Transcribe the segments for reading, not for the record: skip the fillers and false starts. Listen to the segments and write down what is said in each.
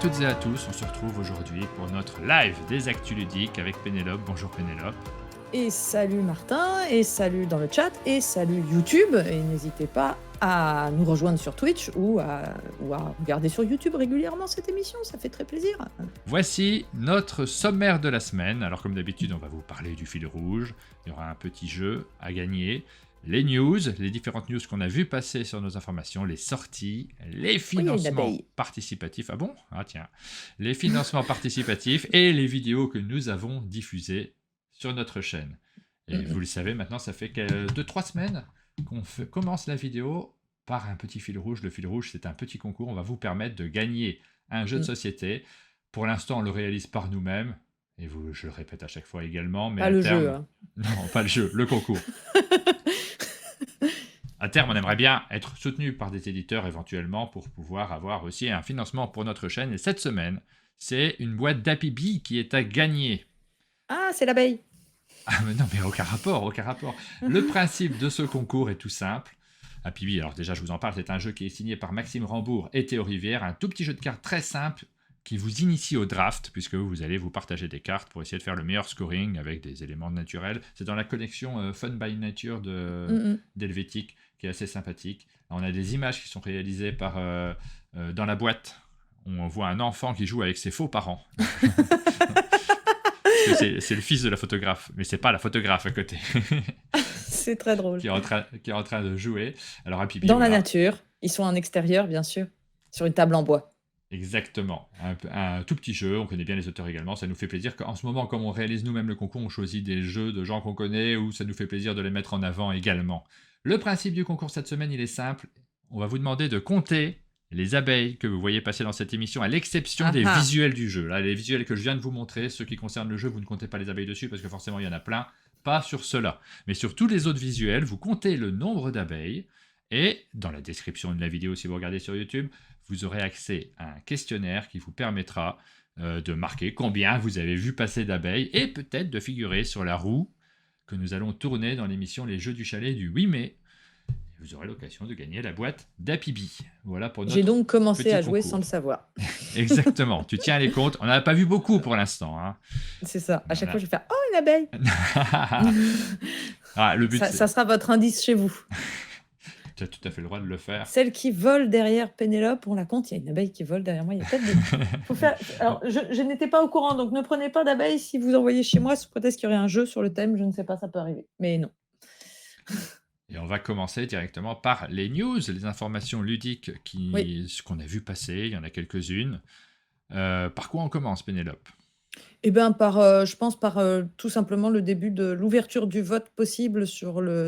toutes et à tous, on se retrouve aujourd'hui pour notre live des Actus Ludiques avec Pénélope. Bonjour Pénélope. Et salut Martin, et salut dans le chat, et salut YouTube. Et n'hésitez pas à nous rejoindre sur Twitch ou à regarder sur YouTube régulièrement cette émission, ça fait très plaisir. Voici notre sommaire de la semaine. Alors comme d'habitude, on va vous parler du fil rouge. Il y aura un petit jeu à gagner. Les news, les différentes news qu'on a vues passer sur nos informations, les sorties, les financements participatifs. Ah bon ? Ah tiens. Les financements participatifs et les vidéos que nous avons diffusées sur notre chaîne. Et vous le savez, maintenant, ça fait 2-3 semaines qu'on commence la vidéo par un petit fil rouge. Le fil rouge, c'est un petit concours. On va vous permettre de gagner un jeu de société. Pour l'instant, on le réalise par nous-mêmes. Et je le répète à chaque fois également. Mais pas le jeu. Hein. Non, pas le jeu, le concours. À terme, on aimerait bien être soutenu par des éditeurs éventuellement pour pouvoir avoir aussi un financement pour notre chaîne. Et cette semaine, c'est une boîte d'Happy Bee qui est à gagner. Ah, c'est l'abeille. Ah mais non, mais aucun rapport, aucun rapport. Le principe de ce concours est tout simple. Happy Bee, alors déjà je vous en parle, c'est un jeu qui est signé par Maxime Rambourg et Théo Rivière, un tout petit jeu de cartes très simple qui vous initie au draft, puisque vous allez vous partager des cartes pour essayer de faire le meilleur scoring avec des éléments naturels. C'est dans la collection Fun by Nature d'Helvétique, qui est assez sympathique. On a des images qui sont réalisées par dans la boîte. On voit un enfant qui joue avec ses faux parents. C'est le fils de la photographe, mais c'est pas la photographe à côté. C'est très drôle. qui est en train de jouer. Alors, Happy Bee, dans la nature, ils sont en extérieur, bien sûr, sur une table en bois. Exactement, un tout petit jeu, on connaît bien les auteurs également, ça nous fait plaisir qu'en ce moment, comme on réalise nous-mêmes le concours, on choisit des jeux de gens qu'on connaît, ou ça nous fait plaisir de les mettre en avant également. Le principe du concours cette semaine, il est simple, on va vous demander de compter les abeilles que vous voyez passer dans cette émission, à l'exception des visuels du jeu. Là, les visuels que je viens de vous montrer, ceux qui concernent le jeu, vous ne comptez pas les abeilles dessus, parce que forcément il y en a plein, pas sur ceux-là. Mais sur tous les autres visuels, vous comptez le nombre d'abeilles, et dans la description de la vidéo, si vous regardez sur YouTube, vous aurez accès à un questionnaire qui vous permettra de marquer combien vous avez vu passer d'abeilles et peut-être de figurer sur la roue que nous allons tourner dans l'émission Les Jeux du Chalet du 8 mai. Vous aurez l'occasion de gagner la boîte d'Happy Bee. Voilà pour notre J'ai donc commencé à jouer concours. sans le savoir. Exactement, tu tiens les comptes. On n'en a pas vu beaucoup pour l'instant. Hein. C'est ça, à chaque fois je vais faire « Oh, une abeille !» Le but, ça sera votre indice chez vous. Tu as tout à fait le droit de le faire. Celle qui vole derrière Pénélope, on la compte, il y a une abeille qui vole derrière moi, il y a peut-être des... Alors, je n'étais pas au courant, donc ne prenez pas d'abeille si vous envoyez chez moi, sous prétexte qu'il y aurait un jeu sur le thème, je ne sais pas, ça peut arriver, mais non. Et on va commencer directement par les news, les informations ludiques qu'on a vu passer, il y en a quelques-unes. Par quoi on commence, Pénélope ? Eh bien, je pense par tout simplement le début de l'ouverture du vote possible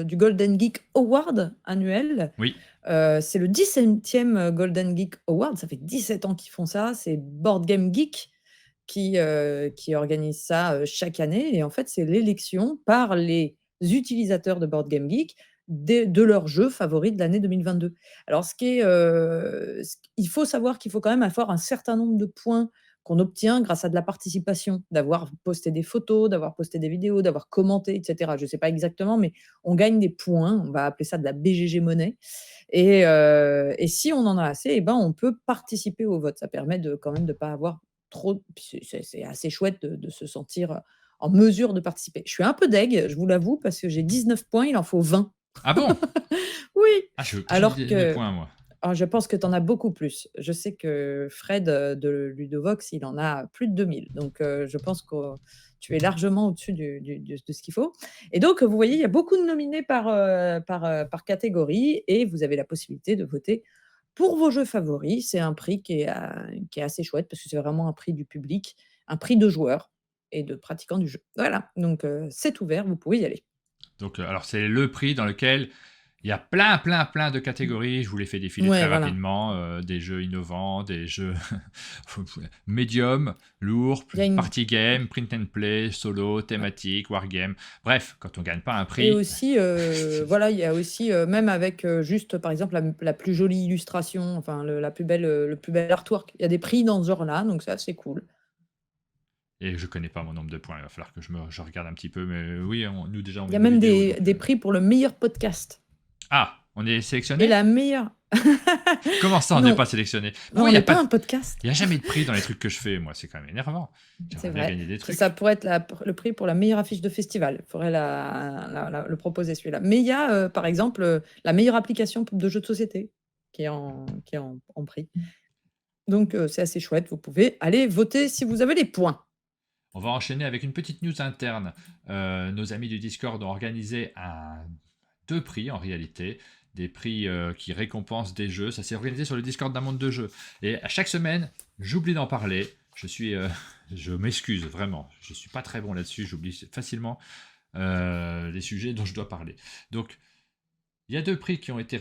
du Golden Geek Award annuel. Oui. C'est le 17e Golden Geek Award, ça fait 17 ans qu'ils font ça, c'est Board Game Geek qui organise ça chaque année. Et en fait, c'est l'élection par les utilisateurs de Board Game Geek de leur jeu favori de l'année 2022. Alors, il faut savoir qu'il faut quand même avoir un certain nombre de points qu'on obtient grâce à de la participation, d'avoir posté des photos, d'avoir posté des vidéos, d'avoir commenté, etc. Je ne sais pas exactement, mais on gagne des points, on va appeler ça de la BGG monnaie. Et si on en a assez, eh ben, on peut participer au vote. Ça permet quand même de ne pas avoir trop... C'est assez chouette de se sentir en mesure de participer. Je suis un peu deg, je vous l'avoue, parce que j'ai 19 points, il en faut 20. Ah bon ? Oui. Alors que... points, moi. Alors, je pense que tu en as beaucoup plus. Je sais que Fred de Ludovox, il en a plus de 2000. Donc, je pense que tu es largement au-dessus de ce qu'il faut. Et donc, vous voyez, il y a beaucoup de nominés par catégorie et vous avez la possibilité de voter pour vos jeux favoris. C'est un prix qui est assez chouette parce que c'est vraiment un prix du public, un prix de joueurs et de pratiquants du jeu. Voilà, donc c'est ouvert, vous pouvez y aller. Donc, alors, c'est le prix dans lequel... Il y a plein de catégories, je vous les fais défiler très rapidement, des jeux innovants, des jeux médium, lourds, party game, print and play, solo, thématique, wargame, bref, quand on ne gagne pas un prix... Et aussi, il y a aussi, même avec juste par exemple la plus jolie illustration, enfin le plus bel artwork, il y a des prix dans ce genre-là, donc ça c'est cool. Et je ne connais pas mon nombre de points, il va falloir que je regarde un petit peu, mais oui, nous déjà... Il y a même des prix pour le meilleur podcast. Ah, On est Et sélectionné? la meilleure Comment ça, on n'est non, pas sélectionné? Bah non, oui, on il y a n'est pas pas de un podcast. il y a jamais de prix dans les trucs que je fais, moi, c'est quand même énervant. C'est J'aimerais bien vrai. gagner des Ça trucs. pourrait être le prix pour la meilleure affiche de festival. Il faudrait le proposer celui-là. Mais il y a, par exemple, la meilleure application de jeu de société qui est en prix. Donc, c'est assez chouette. Vous pouvez aller voter si vous avez les points. On va enchaîner avec une petite news interne. Nos amis du Discord ont organisé 2 prix en réalité, des prix qui récompensent des jeux. Ça s'est organisé sur le Discord d'un monde de jeux. Et à chaque semaine, j'oublie d'en parler. Je m'excuse vraiment. Je suis pas très bon là-dessus. J'oublie facilement les sujets dont je dois parler. Donc, il y a 2 prix qui ont été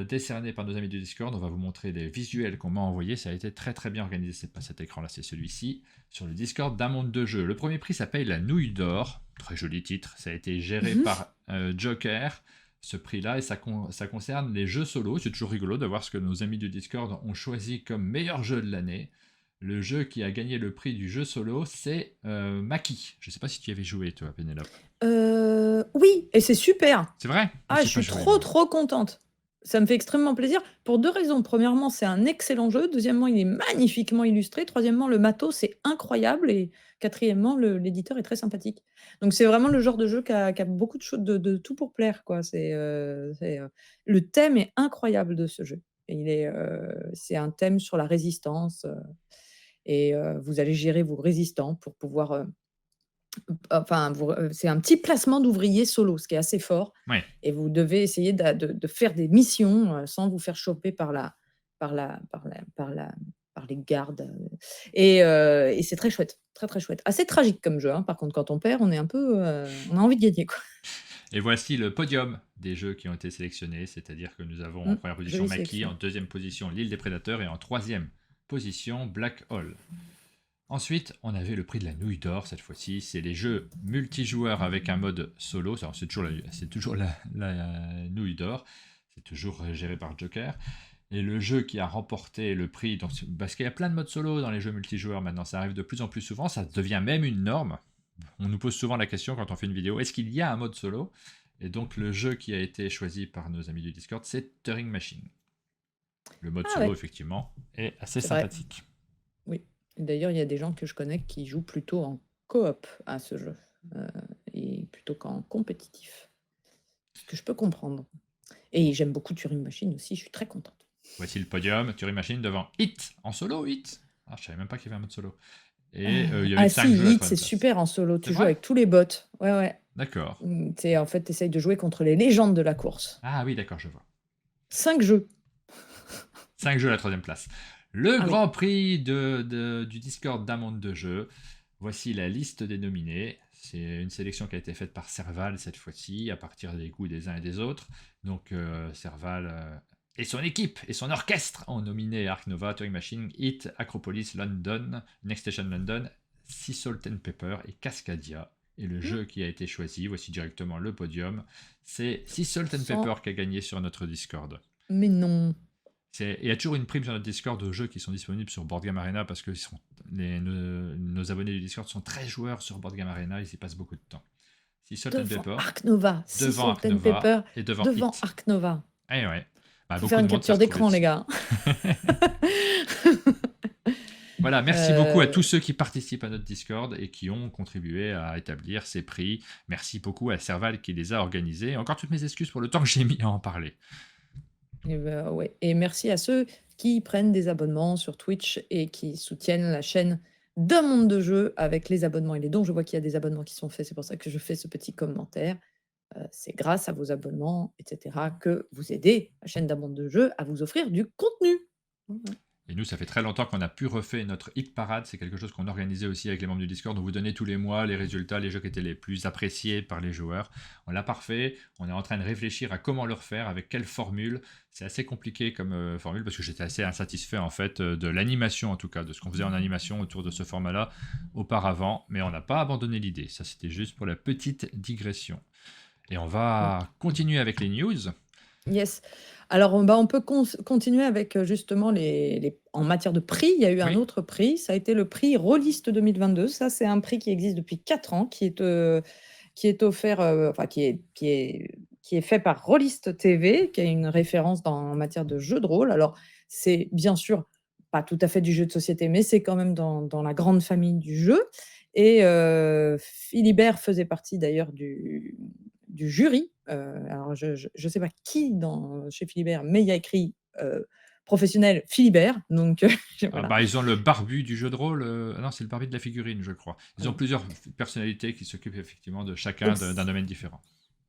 décernés par nos amis du Discord. On va vous montrer les visuels qu'on m'a envoyés. Ça a été très très bien organisé. C'est pas cet écran-là, c'est celui-ci. Sur le Discord d'un monde de jeu. Le premier prix s'appelle la Nouille d'Or. Très joli titre. Ça a été géré par Joker. Ce prix-là, et ça concerne les jeux solo. C'est toujours rigolo de voir ce que nos amis du Discord ont choisi comme meilleur jeu de l'année. Le jeu qui a gagné le prix du jeu solo, c'est Maki. Je sais pas si tu y avais joué, toi, Pénélope. Oui, et c'est super. C'est vrai? Ah, je suis trop contente. Ça me fait extrêmement plaisir pour 2 raisons. Premièrement, c'est un excellent jeu. Deuxièmement, il est magnifiquement illustré. Troisièmement, le matos, c'est incroyable. Et quatrièmement, l'éditeur est très sympathique. Donc, c'est vraiment le genre de jeu qui a beaucoup de choses de tout pour plaire, quoi. Le thème est incroyable de ce jeu. C'est un thème sur la résistance. Et vous allez gérer vos résistants pour pouvoir enfin, c'est un petit placement d'ouvrier solo, ce qui est assez fort. Ouais. Et vous devez essayer de faire des missions sans vous faire choper par la, par la, par la, par les gardes. Et c'est très chouette, très très chouette. Assez tragique comme jeu. Hein. Par contre, quand on perd, on est un peu, on a envie de gagner, quoi. Et voici le podium des jeux qui ont été sélectionnés, c'est-à-dire que nous avons en première position Jolie Maki, sélection. en deuxième position l'île des prédateurs et en troisième position Black Hole. Ensuite, on avait le prix de la nouille d'or cette fois-ci, c'est les jeux multijoueurs avec un mode solo, c'est toujours la nouille d'or, c'est toujours géré par Joker. Et le jeu qui a remporté le prix, donc, parce qu'il y a plein de modes solo dans les jeux multijoueurs maintenant, ça arrive de plus en plus souvent, ça devient même une norme. On nous pose souvent la question quand on fait une vidéo, est-ce qu'il y a un mode solo? Et donc le jeu qui a été choisi par nos amis du Discord, c'est Turing Machine. Le mode Ah solo, ouais, effectivement, est assez c'est vrai. sympathique. Oui. D'ailleurs, il y a des gens que je connais qui jouent plutôt en coop à ce jeu, et plutôt qu'en compétitif. Ce que je peux comprendre. Et j'aime beaucoup Turing Machine aussi, je suis très contente. Voici le podium, Turing Machine devant Hit, en solo Hit. Ah, je savais même pas qu'il y avait un mode solo. Et il y avait 5 si, jeux à la Hit, c'est troisième place. super en solo. C'est Tu joues vrai? avec tous les bots. Ouais, ouais. D'accord. En fait, tu essayes de jouer contre les légendes de la course. Ah oui, d'accord, je vois. 5 jeux. 5 jeux à la troisième place. Le Ah oui. grand prix du Discord d'un monde de jeux. Voici la liste des nominés. C'est une sélection qui a été faite par Serval cette fois-ci, à partir des goûts des uns et des autres. Donc Serval et son équipe et son orchestre ont nominé Ark Nova, Turing Machine, Hit, Acropolis, London, Next Station London, Sea Salt and Pepper et Cascadia. Et le jeu qui a été choisi, voici directement le podium, c'est Sea Salt and Pepper qui a gagné sur notre Discord. Mais non. Il y a toujours une prime sur notre Discord aux jeux qui sont disponibles sur Board Game Arena parce que nos abonnés du Discord sont très joueurs sur Board Game Arena, ils y passent beaucoup de temps. Sea Salt and Devant Pepper, Ark Nova. devant Ark Nova Pepper. et devant Hit. Ark Nova. Eh ouais. Bah, Faut beaucoup faire une de monde s'est capture d'écran, retrouvé les gars. Voilà, merci beaucoup à tous ceux qui participent à notre Discord et qui ont contribué à établir ces prix. Merci beaucoup à Serval qui les a organisés. Encore toutes mes excuses pour le temps que j'ai mis à en parler. Ouais. Et merci à ceux qui prennent des abonnements sur Twitch et qui soutiennent la chaîne d'un monde de jeux avec les abonnements et les dons. Je vois qu'il y a des abonnements qui sont faits, c'est pour ça que je fais ce petit commentaire. C'est grâce à vos abonnements, etc., que vous aidez la chaîne d'un monde de jeux à vous offrir du contenu. Et nous, ça fait très longtemps qu'on a pu refaire notre hit parade. C'est quelque chose qu'on organisait aussi avec les membres du Discord. On vous donnait tous les mois les résultats, les jeux qui étaient les plus appréciés par les joueurs. On l'a parfait. On est en train de réfléchir à comment le refaire, avec quelle formule. C'est assez compliqué comme formule parce que j'étais assez insatisfait en fait de l'animation en tout cas, de ce qu'on faisait en animation autour de ce format-là auparavant. Mais on n'a pas abandonné l'idée. Ça, c'était juste pour la petite digression. Et on va continuer avec les news. Yes. Alors, on peut continuer avec justement en matière de prix. Il y a eu un autre prix. Ça a été le prix Rollist 2022. Ça, c'est un prix qui existe depuis 4 ans, qui est offert, enfin, qui qui est fait par Rollist TV, qui est une référence en matière de jeux de rôle. Alors, c'est bien sûr pas tout à fait du jeu de société, mais c'est quand même dans la grande famille du jeu. Et Philibert faisait partie d'ailleurs du jury. Alors, je sais pas qui chez Philibert, mais il y a écrit professionnel Philibert. Donc, Ah voilà. bah, ils ont le barbu du jeu de rôle. Ah non, c'est le barbu de la figurine, je crois. Ils ont plusieurs personnalités qui s'occupent effectivement de chacun Donc, d'un domaine différent.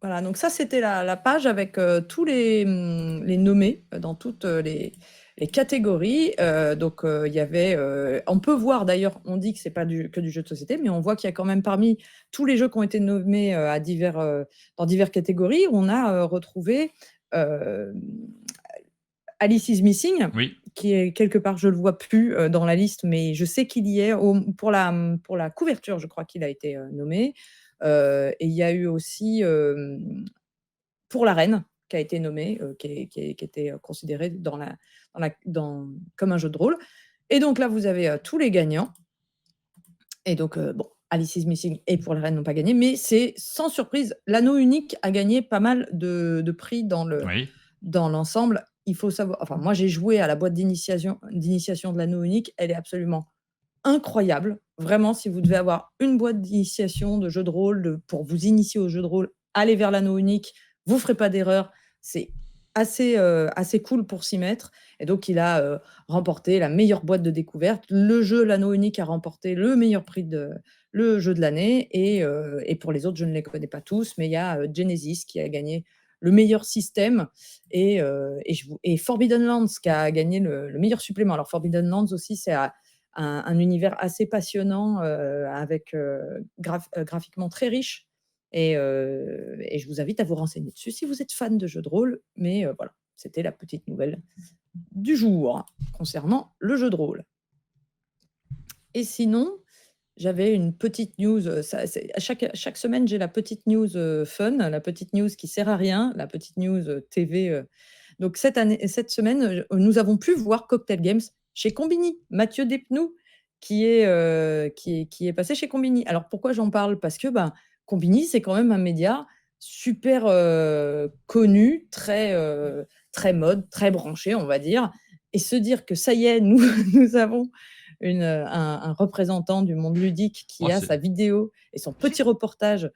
voilà, donc ça, c'était la page avec tous les nommés dans toutes les catégories. Donc, il y avait. On peut voir d'ailleurs, on dit que c'est pas que du jeu de société, mais on voit qu'il y a quand même parmi tous les jeux qui ont été nommés dans diverses catégories, on a retrouvé euh, Alice is Missing, Oui, qui est quelque part, je le vois plus dans la liste, mais je sais qu'il y est pour la couverture, je crois qu'il a été nommé. Et il y a eu aussi pour la reine qui a été nommée, qui était considérée comme un jeu de rôle. Et donc là, vous avez tous les gagnants. Et donc, bon, Alice is Missing et pour la reine n'ont pas gagné, mais c'est sans surprise, l'anneau unique a gagné pas mal de prix oui. dans l'ensemble. Il faut savoir, enfin, moi j'ai joué à la boîte d'initiation de l'anneau unique, elle est absolument incroyable. Vraiment, si vous devez avoir une boîte d'initiation de jeu de rôle pour vous initier au jeu de rôle, allez vers l'anneau unique, vous ferez pas d'erreur. C'est assez cool pour s'y mettre. Et donc, il a remporté la meilleure boîte de découverte. Le jeu, l'anneau unique, a remporté le meilleur prix le jeu de l'année. Et pour les autres, je ne les connais pas tous, mais il y a Genesis qui a gagné le meilleur système et Forbidden Lands qui a gagné le meilleur supplément. Alors, Forbidden Lands aussi, c'est un univers assez passionnant avec graphiquement très riche. Et je vous invite à vous renseigner dessus si vous êtes fan de jeux de rôle. Mais voilà, c'était la petite nouvelle du jour concernant le jeu de rôle. Et sinon, j'avais une petite news. Chaque semaine, j'ai la petite news fun, la petite news qui sert à rien, la petite news TV. Donc cette semaine, nous avons pu voir Cocktail Games chez Combini. Mathieu Despnous qui est passé chez Combini. Alors pourquoi j'en parle? Parce que Combini, c'est quand même un média super connu, très mode, très branché, on va dire. Et se dire que ça y est, nous avons un représentant du monde ludique qui a sa vidéo et son petit reportage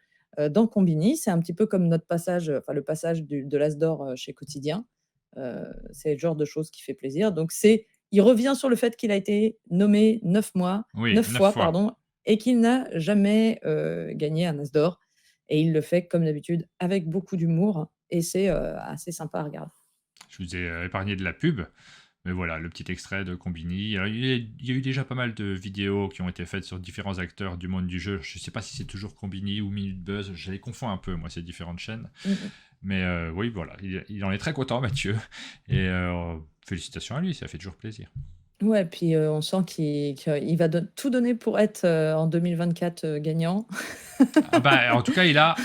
dans Combini. C'est un petit peu comme notre passage, le passage de l'As d'Or chez Quotidien. C'est le genre de choses qui fait plaisir. Donc, il revient sur le fait qu'il a été nommé 9 Oui, 9 fois, fois. pardon, et qu'il n'a jamais gagné un As d'Or. Et il le fait, comme d'habitude, avec beaucoup d'humour. Et c'est assez sympa à regarder. Je vous ai épargné de la pub. Mais voilà, le petit extrait de Combini. Alors, il y a eu déjà pas mal de vidéos qui ont été faites sur différents acteurs du monde du jeu. Je ne sais pas si c'est toujours Combini ou Minute Buzz. Je les confonds un peu, moi, ces différentes chaînes. Mais oui, voilà, il en est très content, Mathieu. Et félicitations à lui, ça fait toujours plaisir. Ouais, puis on sent qu'il va tout donner pour être en 2024 gagnant. En tout cas, il a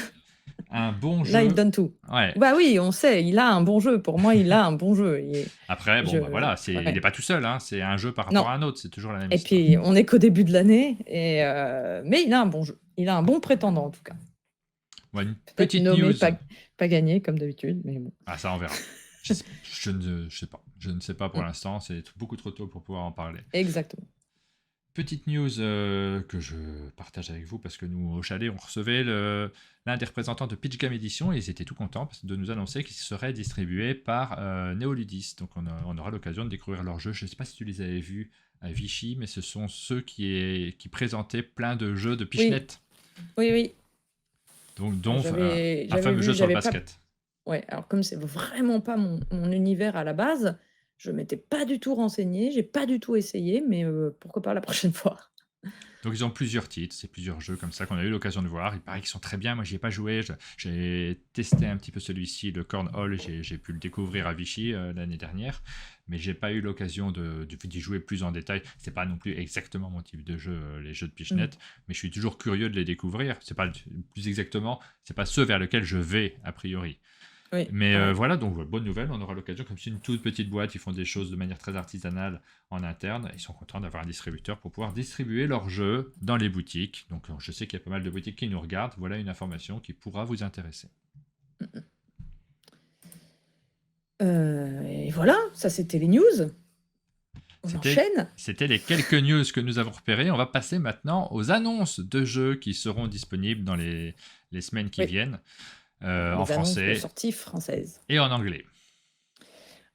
un bon jeu. Là, il donne tout. Ouais. Bah oui, on sait, il a un bon jeu. Pour moi, il a un bon jeu. Après, voilà, il n'est pas tout seul. Hein, c'est un jeu par rapport à un autre. C'est toujours la même histoire. Et puis, on n'est qu'au début de l'année. Mais il a un bon jeu. Il a un bon prétendant, en tout cas. Ouais, une Peut-être petite nommé, news. pas gagné, comme d'habitude. Mais bon. Ah, ça, on verra. Je ne sais pas. Je ne sais pas pour l'instant. C'est beaucoup trop tôt pour pouvoir en parler. Exactement. Petite news que je partage avec vous parce que nous, au chalet, on recevait l'un des représentants de Pitch Game Edition et ils étaient tout contents de nous annoncer qu'ils seraient distribués par Neoludis. Donc on aura l'occasion de découvrir leurs jeux. Je ne sais pas si tu les avais vus à Vichy, mais ce sont ceux qui présentaient plein de jeux de Pichenette. Oui. Donc, dont un fameux jeu sur le basket. Ouais, alors comme c'est vraiment pas mon univers à la base, je m'étais pas du tout renseignée, j'ai pas du tout essayé, mais pourquoi pas la prochaine fois. Donc ils ont plusieurs titres, c'est plusieurs jeux comme ça qu'on a eu l'occasion de voir. Il paraît qu'ils sont très bien, moi j'y ai pas joué, j'ai testé un petit peu celui-ci, le Cornhole, j'ai pu le découvrir à Vichy l'année dernière, mais j'ai pas eu l'occasion d'y jouer plus en détail. C'est pas non plus exactement mon type de jeu, les jeux de Pichenette, mais je suis toujours curieux de les découvrir. C'est pas plus exactement, c'est pas ceux vers lesquels je vais a priori. Oui, mais voilà, donc bonne nouvelle, on aura l'occasion, comme c'est une toute petite boîte, ils font des choses de manière très artisanale en interne, ils sont contents d'avoir un distributeur pour pouvoir distribuer leurs jeux dans les boutiques. Donc je sais qu'il y a pas mal de boutiques qui nous regardent, voilà une information qui pourra vous intéresser. Et voilà, ça c'était les news. On C'était enchaîne. c'était les quelques news que nous avons repérées. On va passer maintenant aux annonces de jeux qui seront disponibles dans les semaines qui Oui, viennent, en les annonces de français sorties françaises. et en anglais.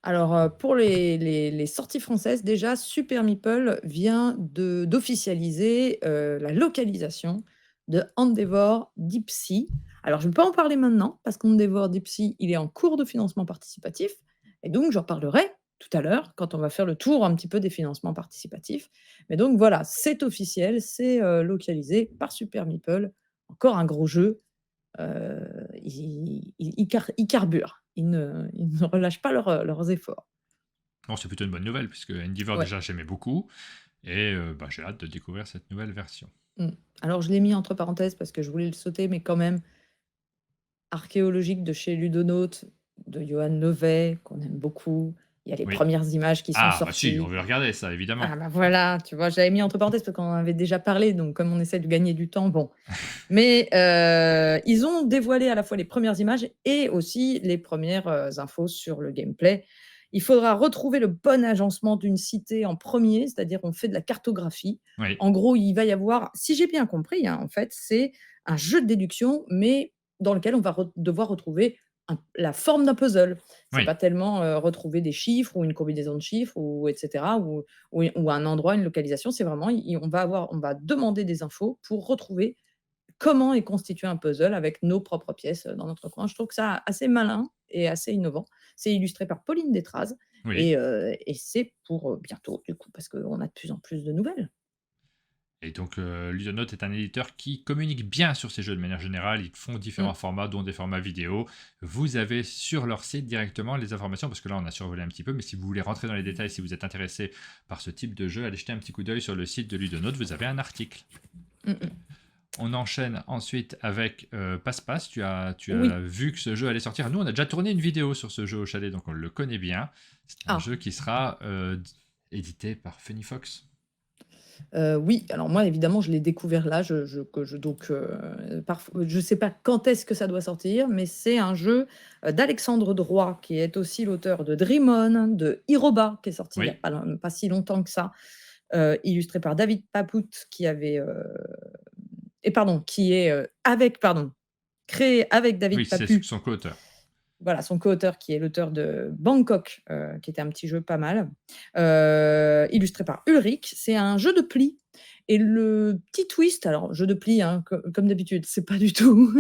Alors, pour les sorties françaises, déjà, Super Meeple vient d'officialiser, la localisation de Endeavor Deep Sea. Alors, je ne vais pas en parler maintenant parce qu'Endeavor Deep Sea, il est en cours de financement participatif et donc j'en parlerai tout à l'heure quand on va faire le tour un petit peu des financements participatifs. Mais donc voilà, c'est officiel, c'est, localisé par Super Meeple. Encore un gros jeu, ils carburent. Ils ne relâchent pas leurs efforts. Bon, c'est plutôt une bonne nouvelle puisque Endeavor Ouais. déjà j'aimais beaucoup et bah, j'ai hâte de découvrir cette nouvelle version. Mmh. Alors je l'ai mis entre parenthèses parce que je voulais le sauter, mais quand même, Archéologique de chez Ludonote, de Johan Levet, qu'on aime beaucoup. Il y a les Oui. premières images qui sont Ah bah si, on sorties. veut regarder ça Ah évidemment. bah voilà, tu vois? J'avais mis entre parenthèses parce qu'on en avait déjà parlé, donc comme on essaie de gagner du temps, bon. Mais ils ont dévoilé à la fois les premières images et aussi les premières, infos sur le gameplay. Il faudra retrouver le bon agencement d'une cité en premier, c'est-à-dire on fait de la cartographie. Oui, En gros, il va y avoir, si j'ai bien compris, hein, en fait, c'est un jeu de déduction, mais dans lequel on va devoir retrouver la forme d'un puzzle. C'est oui. pas tellement retrouver des chiffres ou une combinaison de chiffres ou etc. Ou un endroit, une localisation. C'est vraiment, on va demander des infos pour retrouver comment est constitué un puzzle avec nos propres pièces dans notre coin. Je trouve que ça assez malin et assez innovant. C'est illustré par Pauline Détraz Oui. et c'est pour bientôt, du coup, parce qu'on a de plus en plus de nouvelles. Et donc, Ludonote est un éditeur qui communique bien sur ces jeux de manière générale. Ils font différents Mm. formats, dont des formats vidéo. Vous avez sur leur site directement les informations, parce que là, on a survolé un petit peu. Mais si vous voulez rentrer dans les détails, si vous êtes intéressé par ce type de jeu, allez jeter un petit coup d'œil sur le site de Ludonote. Vous avez un article. Mm, mm. On enchaîne ensuite avec Passe-Passe. Tu as Oui. vu que ce jeu allait sortir. Nous, on a déjà tourné une vidéo sur ce jeu au chalet, donc on le connaît bien. C'est un Ah. jeu qui sera édité par Funny Fox. Oui, alors moi, évidemment, je l'ai découvert là, donc je sais pas quand est-ce que ça doit sortir, mais c'est un jeu, d'Alexandre Droit, qui est aussi l'auteur de Dream On, de Iroba, qui est sorti il y a Oui, pas si longtemps que ça, illustré par David Papout, qui est, créé avec oui, David c'est Paput. son co-auteur. Voilà, son co-auteur qui est l'auteur de Bangkok, qui était un petit jeu pas mal, illustré par Ulrich. C'est un jeu de pli et le petit twist, alors jeu de pli, hein, comme d'habitude, c'est pas du tout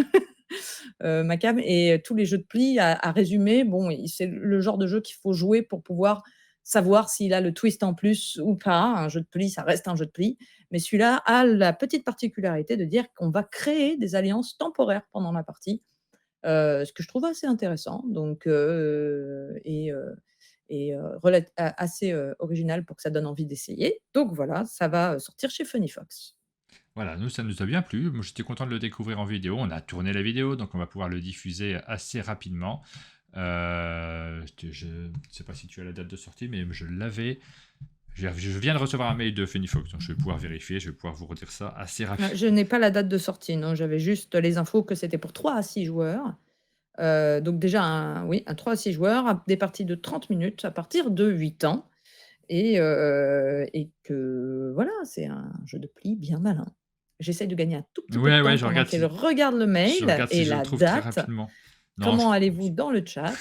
ma came et tous les jeux de pli à résumer, bon, c'est le genre de jeu qu'il faut jouer pour pouvoir savoir s'il a le twist en plus ou pas. Un jeu de pli, ça reste un jeu de pli, mais celui-là a la petite particularité de dire qu'on va créer des alliances temporaires pendant la partie. Ce que je trouve assez intéressant donc assez, original pour que ça donne envie d'essayer. Donc voilà, ça va, sortir chez Funny Fox. Voilà, nous, ça nous a bien plu. Moi, j'étais content de le découvrir en vidéo. On a tourné la vidéo, donc on va pouvoir le diffuser assez rapidement. Je ne sais pas si tu as la date de sortie, mais je l'avais. Je viens de recevoir un mail de Fenifox, donc je vais pouvoir vérifier, je vais pouvoir vous redire ça assez rapidement. Je n'ai pas la date de sortie, non, j'avais juste les infos que c'était pour 3 à 6 joueurs. Donc déjà un 3 à 6 joueurs, à des parties de 30 minutes à partir de 8 ans et que voilà, c'est un jeu de pli bien malin. J'essaye de gagner un tout petit peu de Ouais, ouais, temps pendant qu'elle regarde le je mail regarde si et je le la trouve très date. rapidement. Non, Comment allez-vous dans le chat?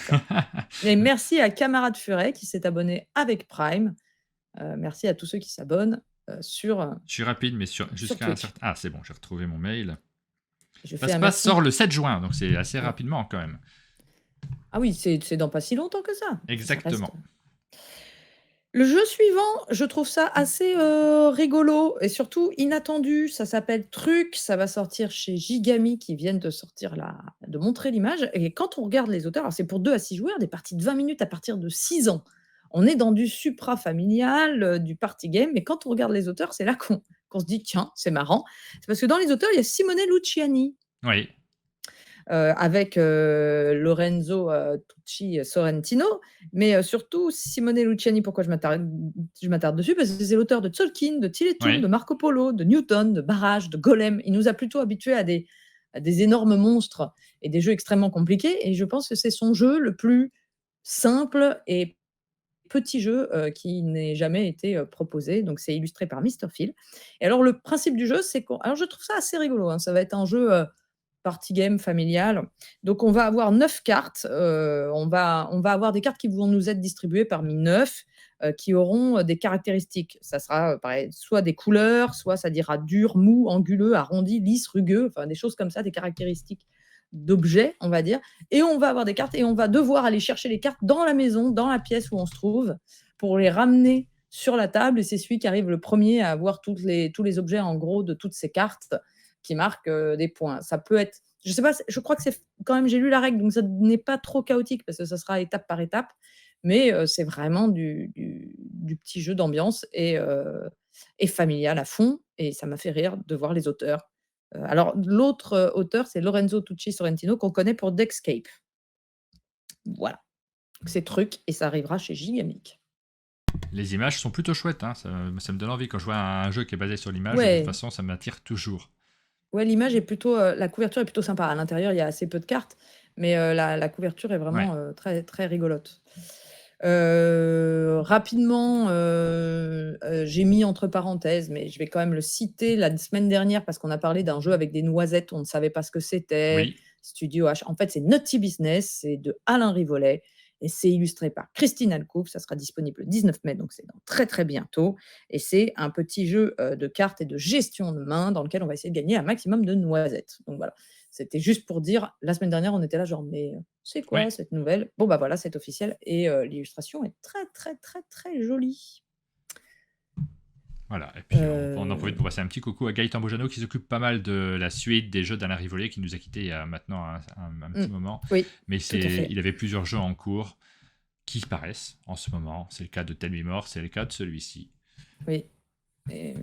Et merci à Camarade Furet qui s'est abonné avec Prime. Merci à tous ceux qui s'abonnent, je suis rapide, mais sur jusqu'à un Twitch. certain. Ah, c'est bon, j'ai retrouvé mon mail. Je fais un Passe-Passe sort merci. le 7 juin, donc c'est assez Ouais. rapidement quand même. Ah oui, c'est dans pas si longtemps que ça. Ça reste. Exactement. Le jeu suivant, je trouve ça assez, rigolo et surtout inattendu. Ça s'appelle Truc, ça va sortir chez Gigami qui viennent de montrer l'image et quand on regarde les auteurs, alors c'est pour 2 à 6 joueurs, des parties de 20 minutes à partir de 6 ans. On est dans du supra-familial, du party game, mais quand on regarde les auteurs, c'est là qu'on se dit: «Tiens, c'est marrant». C'est parce que dans les auteurs, il y a Simone Luciani, Oui, avec, Lorenzo, Tucci Sorrentino, mais, surtout Simone Luciani. Pourquoi je m'attarde dessus? Parce que c'est l'auteur de Tzolk'in, de Télétoon, oui. de Marco Polo, de Newton, de Barrage, de Golem. Il nous a plutôt habitués à des énormes monstres et des jeux extrêmement compliqués et je pense que c'est son jeu le plus simple et petit jeu, qui n'ait jamais été, proposé, donc c'est illustré par Mr Phil et alors le principe du jeu, c'est qu'on alors je trouve ça assez rigolo, hein, ça va être un jeu, party game familial. Donc on va avoir 9 cartes, on va avoir des cartes qui vont nous être distribuées parmi 9, qui auront, des caractéristiques. Ça sera, pareil, soit des couleurs, soit ça dira dur, mou, anguleux, arrondi, lisse, rugueux, enfin des choses comme ça, des caractéristiques d'objets, on va dire et on va avoir des cartes et on va devoir aller chercher les cartes dans la maison, dans la pièce où on se trouve, pour les ramener sur la table et c'est celui qui arrive le premier à avoir tous les objets, en gros, de toutes ces cartes qui marque, des points. Ça peut être je sais pas, je crois que c'est quand même j'ai lu la règle, donc ça n'est pas trop chaotique parce que ça sera étape par étape, mais c'est vraiment du petit jeu d'ambiance et familial à fond et ça m'a fait rire de voir les auteurs. Alors l'autre, auteur, c'est Lorenzo Tucci Sorrentino qu'on connaît pour Dexcape. Voilà, c'est truc et ça arrivera chez Gigamic. Les images sont plutôt chouettes, hein, ça me donne envie quand je vois un jeu qui est basé sur l'image, de toute Ouais. façon ça m'attire toujours. Ouais, l'image est plutôt, la couverture est plutôt sympa. À l'intérieur, il y a assez peu de cartes, mais la couverture est Ouais. vraiment, très très rigolote. Rapidement, j'ai mis entre parenthèses, mais je vais quand même le citer, la semaine dernière parce qu'on a parlé d'un jeu avec des noisettes, on ne savait pas ce que c'était. Oui. Studio H en fait, c'est Naughty Business, c'est de Alain Rivollet et c'est illustré par Christine Alcouf. Ça sera disponible le 19 mai, donc c'est dans très, très bientôt et c'est un petit jeu, de cartes et de gestion de main dans lequel on va essayer de gagner un maximum de noisettes. Donc voilà, c'était juste pour dire, la semaine dernière, on était là genre: «Mais, c'est Ouais. quoi cette nouvelle?» Bon, bah, voilà, c'est officiel et l'illustration est très, très, très, très jolie. Voilà, et puis on en profite Heu, pour passer un petit coucou à Gaëtan Bojano qui s'occupe pas mal de la suite des jeux d'Alain Rivollet qui nous a quittés il y a maintenant un mmh, petit moment. oui, Mais tout à fait, il avait plusieurs jeux en cours qui paraissent en ce moment. C'est le cas de Tell Me More, c'est le cas de celui-ci. oui et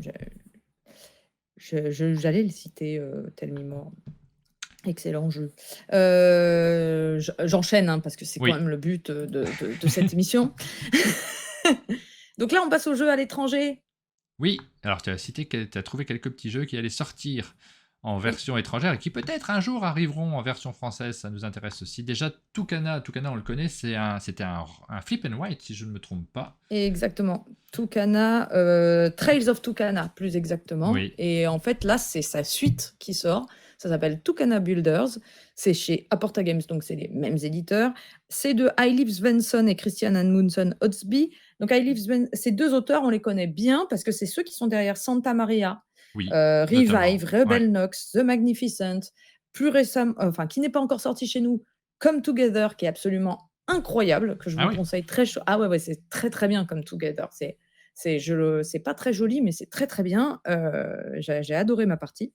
j'allais le citer, Tell Me More. Excellent jeu. J'enchaîne, hein, parce que c'est quand Oui, même le but, de cette émission. Donc là, on passe aux jeux à l'étranger. oui. Alors tu as cité que tu as trouvé quelques petits jeux qui allaient sortir en Oui, version étrangère et qui peut-être un jour arriveront en version française. Ça nous intéresse aussi. Déjà, Tucana on le connaît, c'était un flip and white si je ne me trompe pas. exactement. Tucana, Trails of Tucana, plus exactement Oui, et en fait, là, c'est sa suite qui sort. Ça s'appelle Tucana Builders. C'est chez Aporta Games, donc c'est les mêmes éditeurs. C'est de Eilif Svensson et Christian Amundsen Odsby. Donc Eilif ces 2 auteurs, on les connaît bien parce que c'est ceux qui sont derrière Santa Maria, oui, Revive, notamment. Ouais. Rebel Knox, The Magnificent, plus récemment enfin qui n'est pas encore sorti chez nous, Come Together qui est absolument incroyable, que je Ah vous oui. conseille très chaud ah ouais, ouais, c'est très, très bien Come Together. C'est pas très joli, mais c'est très, très bien. J'ai adoré ma partie.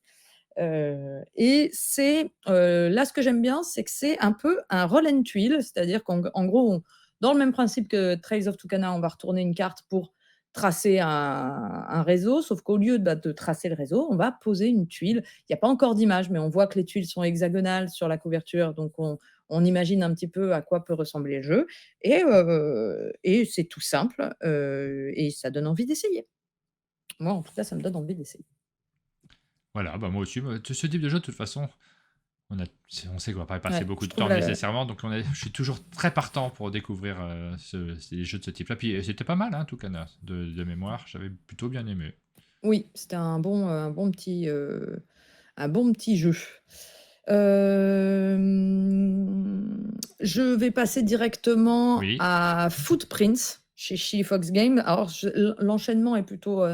Et c'est, là ce que j'aime bien, c'est que c'est un peu un roll and tuile, c'est-à-dire qu'en gros, dans le même principe que Trails of Tucana, on va retourner une carte pour tracer un réseau, sauf qu'au lieu, bah, de tracer le réseau, on va poser une tuile. Il y a pas encore d'image, mais on voit que les tuiles sont hexagonales sur la couverture, donc on imagine un petit peu à quoi peut ressembler le jeu et c'est tout simple, et ça donne envie d'essayer. Moi, en tout cas, ça me donne envie d'essayer. Voilà, bah moi aussi, ce type de jeu, de toute façon, on sait qu'on va pas y passer Ouais, beaucoup je de trouve temps la nécessairement, donc je suis toujours très partant pour découvrir ces jeux de ce type-là. Puis c'était pas mal, hein, Tucana, de mémoire, j'avais plutôt bien aimé. oui, c'était un bon petit jeu. Je vais passer directement Oui, à Footprints chez Chili Fox Games. Alors l'enchaînement est plutôt,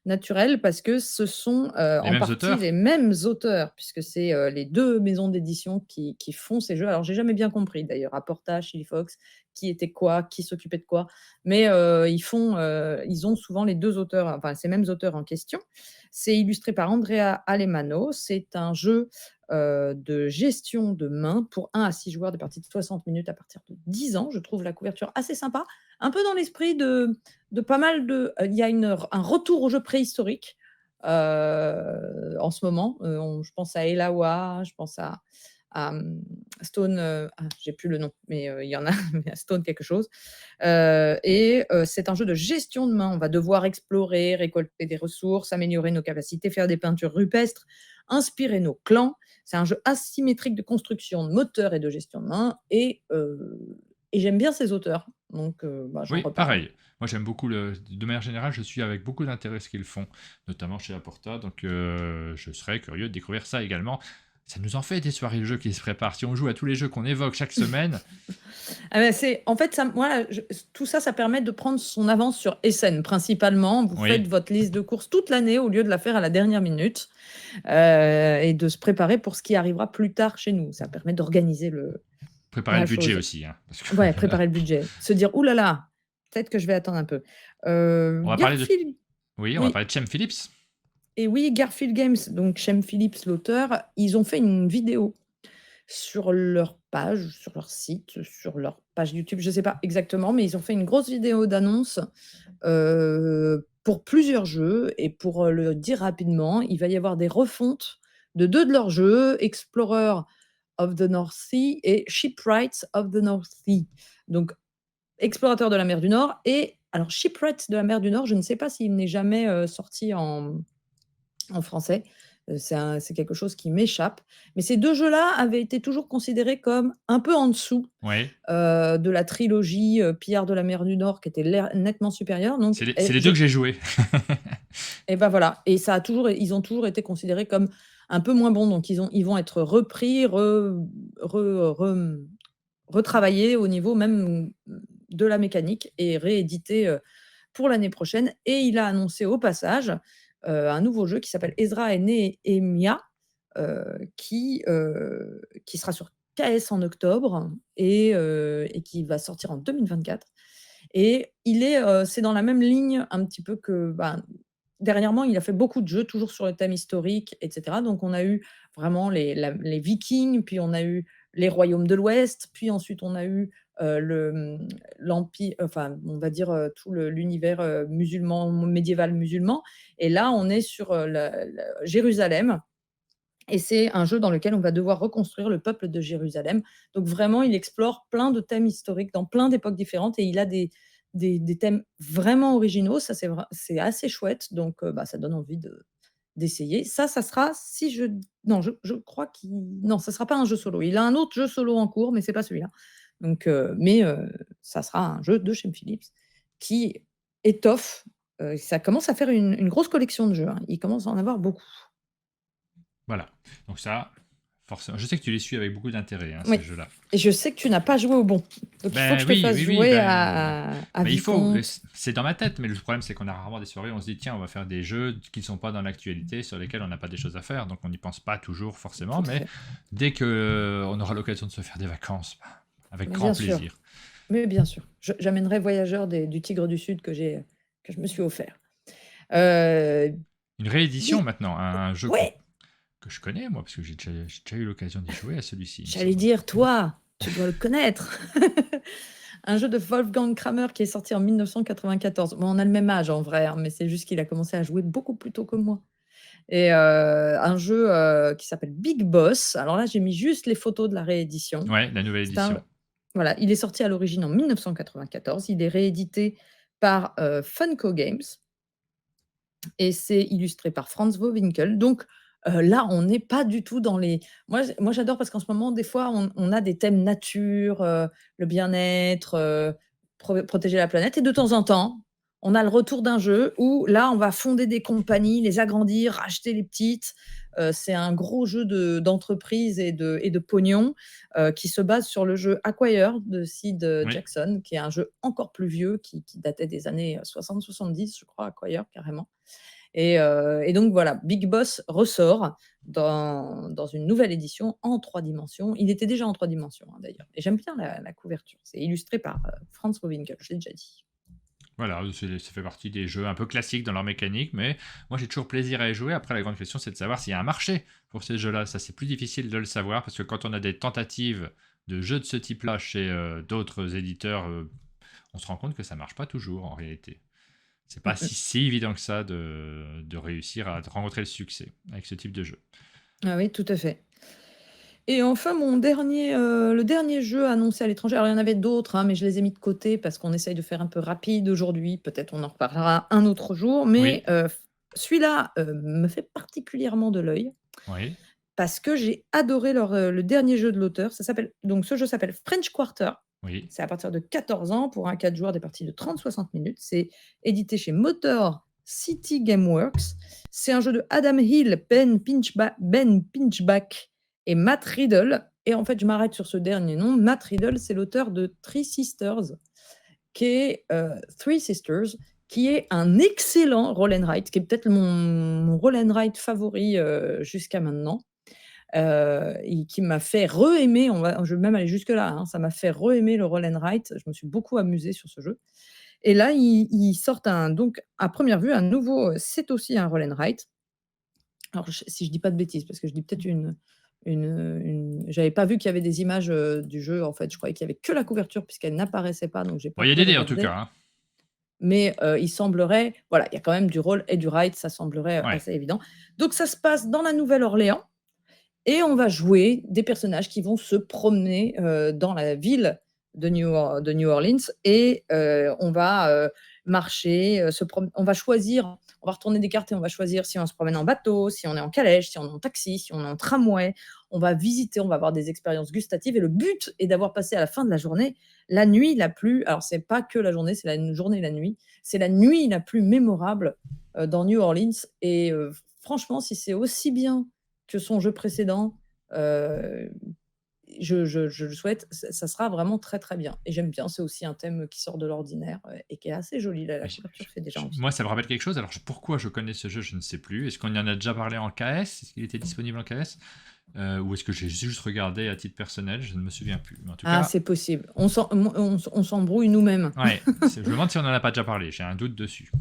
naturel parce que ce sont, les en mêmes partie les auteurs? mêmes auteurs puisque c'est, les 2 maisons d'édition qui font ces jeux. Alors j'ai jamais bien compris d'ailleurs, Aporta, Chili Fox, qui était quoi, qui s'occupait de quoi, mais ils ont souvent les 2 auteurs, enfin ces mêmes auteurs en question. C'est illustré par Andrea Alemano. C'est un jeu, de gestion de main pour 1 à 6 joueurs, des parties de 60 minutes à partir de 10 ans. Je trouve la couverture assez sympa, un peu dans l'esprit de pas mal de il y a un retour au jeu préhistorique, en ce moment. On Je pense à Elawa, je pense Stone, j'ai plus le nom, mais il y en a, mais Stone quelque chose. C'est un jeu de gestion de main. On va devoir explorer, récolter des ressources, améliorer nos capacités, faire des peintures rupestres, inspirer nos clans. C'est un jeu asymétrique de construction de moteur et de gestion de main et j'aime bien ces auteurs, donc bah, j'en Oui, reparle. pareil. Moi, j'aime beaucoup de manière générale, je suis avec beaucoup d'intérêt ce qu'ils font, notamment chez Aporta, donc je serais curieux de découvrir ça également. Ça nous en fait des soirées de jeux qui se préparent. Si on joue à tous les jeux qu'on évoque chaque semaine, Ah bah, c'est en fait, ça voilà, tout ça, ça permet de prendre son avance sur Essen, principalement. Vous faites oui, votre liste de courses toute l'année au lieu de la faire à la dernière minute, et de se préparer pour ce qui arrivera plus tard chez nous. Ça permet d'organiser préparer le la budget chose. aussi, hein, parce que Ouais, préparer le budget. Se dire: «Ouh là là, peut-être que je vais attendre un peu». on va parler de Garfield oui, on va oui. parler de Chem Phillips. Et oui, Garfield Games, donc Shem Phillips, l'auteur, ils ont fait une vidéo sur leur page, sur leur site, sur leur page YouTube, je ne sais pas exactement, mais ils ont fait une grosse vidéo d'annonce, pour plusieurs jeux et pour, le dire rapidement, il va y avoir des refontes de 2 de leurs jeux, Explorer of the North Sea et Shipwrights of the North Sea. Donc Explorateur de la mer du Nord et alors Shipwrights de la mer du Nord, je ne sais pas s'il n'est jamais, sorti en français, c'est quelque chose qui m'échappe. Mais ces 2 jeux-là avaient été toujours considérés comme un peu en dessous, Oui, de la trilogie, Pillards de la mer du Nord qui était nettement supérieure donc c'est les 2 que j'ai joués. et bah, voilà et ça a toujours ils ont toujours été considérés comme un peu moins bons donc ils vont être repris, re rem retravaillés au niveau même, de la mécanique et réédités, pour l'année prochaine et il a annoncé au passage, un nouveau jeu qui s'appelle Ezra et Nehemia, qui sera sur KS en octobre et qui va sortir en 2024 et c'est dans la même ligne un petit peu que, ben, dernièrement, il a fait beaucoup de jeux, toujours sur le thème historique et cetera. Donc on a eu vraiment les Vikings, puis on a eu les royaumes de l'Ouest, puis ensuite on a eu, l'empire enfin, on va dire, tout l'univers, musulman, médiéval musulman et là, on est sur, la Jérusalem et c'est un jeu dans lequel on va devoir reconstruire le peuple de Jérusalem. Donc vraiment, il explore plein de thèmes historiques dans plein d'époques différentes et il a des thèmes vraiment originaux. Ça, c'est assez chouette, donc bah, ça donne envie d'essayer. Ça sera si je non, je crois qu'il non, ça sera pas un jeu solo. Il a un autre jeu solo en cours, mais c'est pas celui-là. Donc ça sera un jeu de chez Philips qui étoffe, ça commence à faire une grosse collection de jeux, hein. Il commence à en avoir beaucoup. Voilà, donc ça, forcément je sais que tu les suis avec beaucoup d'intérêt, hein, Oui ces jeux-là. et je sais que tu n'as pas joué au bon. Donc il faut que Ben je te oui, fasse oui, oui, jouer ben, à il faut, Vicomte. c'est dans ma tête, mais le problème c'est qu'on a rarement des soirées où on se dit tiens, on va faire des jeux qui ne sont pas dans l'actualité, sur lesquels on n'a pas des choses à faire, donc on n'y pense pas toujours forcément, Tout à mais fait. dès que on aura l'occasion de se faire des vacances, ben, avec Mais grand bien sûr, plaisir. mais bien sûr. J'amènerai Voyageurs du Tigre du Sud que je me suis offert. Heu, Une réédition bi maintenant, un jeu ouais, que je connais moi, parce que j'ai déjà eu l'occasion d'y jouer à celui-ci, il me j'allais semble. dire toi, tu dois le connaître. Un jeu de Wolfgang Kramer qui est sorti en 1994. Bon, on a le même age en vrai, hein, mais c'est juste qu'il a commencé à jouer beaucoup plus tôt que moi et un jeu, qui s'appelle Big Boss. Alors là, j'ai mis juste les photos de la réédition. Ouais, la nouvelle C'est un édition. Voilà, il est sorti à l'origine en 1994. Il est réédité par, Funko Games et c'est illustré par Franz Wawinkel. Donc, là, on n'est pas du tout dans les moi j'adore parce qu'en ce moment, des fois, on a des thèmes nature, le bien-être, protéger la planète et de temps en temps, on a le retour d'un jeu où là, on va fonder des compagnies, les agrandir, racheter les petites. C'est un gros jeu d'entreprise et de pognon, qui se base sur le jeu Acquire de Sid, Oui, Jackson, qui est un jeu encore plus vieux qui datait des années, 60-70, je crois, Acquire carrément. Et donc voilà, Big Boss ressort dans une nouvelle édition en 3 dimensions. Il était déjà en 3 dimensions, hein, d'ailleurs et j'aime bien la couverture. C'est illustré par, Franz Rowinkel, je l'ai déjà dit. voilà, ça fait partie des jeux un peu classiques dans leur mécanique, mais moi j'ai toujours plaisir à y jouer. Après, la grande question, c'est de savoir s'il y a un marché pour ces jeux-là. Ça, c'est plus difficile de le savoir, parce que quand on a des tentatives de jeux de ce type-là chez d'autres éditeurs, on se rend compte que ça marche pas toujours en réalité. C'est pas Mmh mh. si évident que ça de réussir à rencontrer le succès avec ce type de jeu. Ah oui, tout à fait et enfin le dernier jeu annoncé à l'étranger, alors il y en avait d'autres, hein, mais je les ai mis de côté parce qu'on essaye de faire un peu rapide aujourd'hui. Peut-être on en reparlera un autre jour, mais Oui, celui-là, me fait particulièrement de l'œil. oui, Parce que j'ai adoré le dernier jeu de l'auteur. Ça s'appelle donc ce jeu s'appelle French Quarter. Oui. C'est à partir de 14 ans pour un 4 joueurs, des parties de 30-60 minutes. C'est édité chez Motor City Gameworks. C'est un jeu de Adam Hill, Ben Pinchback et Matt Riddle. Et en fait, je m'arrête sur ce dernier nom. Matt Riddle, c'est l'auteur de Three Sisters, Three Sisters, qui est un excellent roll and write, qui est peut-être mon roll and write favori jusqu'à maintenant. Et qui m'a fait re-aimer, je vais même aller jusque-là, hein, ça m'a fait re-aimer le roll and write. Je me suis beaucoup amusée sur ce jeu. Et là, ils sortent donc à première vue, un nouveau, c'est aussi un roll and write. Alors, si je dis pas de bêtises, parce que je dis peut-être j'avais pas vu qu'il y avait des images du jeu, en fait. Je croyais qu'il y avait que la couverture, puisqu'elle n'apparaissait pas, donc j'ai Bon, pas il y a pu des dés en tout regarder. cas. Hein. Mais il semblerait, voilà, il y a quand même du roll et du write, ça semblerait Ouais. assez évident. Donc ça se passe dans la Nouvelle-Orléans. Et on va jouer des personnages qui vont se promener dans la ville de New Orleans et on va marcher, on va choisir, on va retourner des cartes et on va choisir si on se promène en bateau, si on est en calèche, si on est en taxi, si on est en tramway. On va visiter, on va avoir des expériences gustatives et le but est d'avoir passé à la fin de la journée la nuit la plus, alors c'est pas que la journée, c'est la journée et la nuit, c'est la nuit la plus mémorable dans New Orleans. Et franchement, si c'est aussi bien que son jeu précédent, je le souhaite, ça sera vraiment très, très bien. Et j'aime bien, c'est aussi un thème qui sort de l'ordinaire et qui est assez joli. La couverture fait déjà envie. Moi, ça me rappelle quelque chose. Alors, pourquoi je connais ce jeu, je ne sais plus. Est-ce qu'on y en a déjà parlé en KS? Est-ce qu'il était disponible en KS? Ou est-ce que j'ai juste regardé à titre personnel? Je ne me souviens plus. Mais en tout cas, C'est possible. On s'embrouille nous-mêmes. ouais, je me demande si on n'en a pas déjà parlé. J'ai un doute dessus.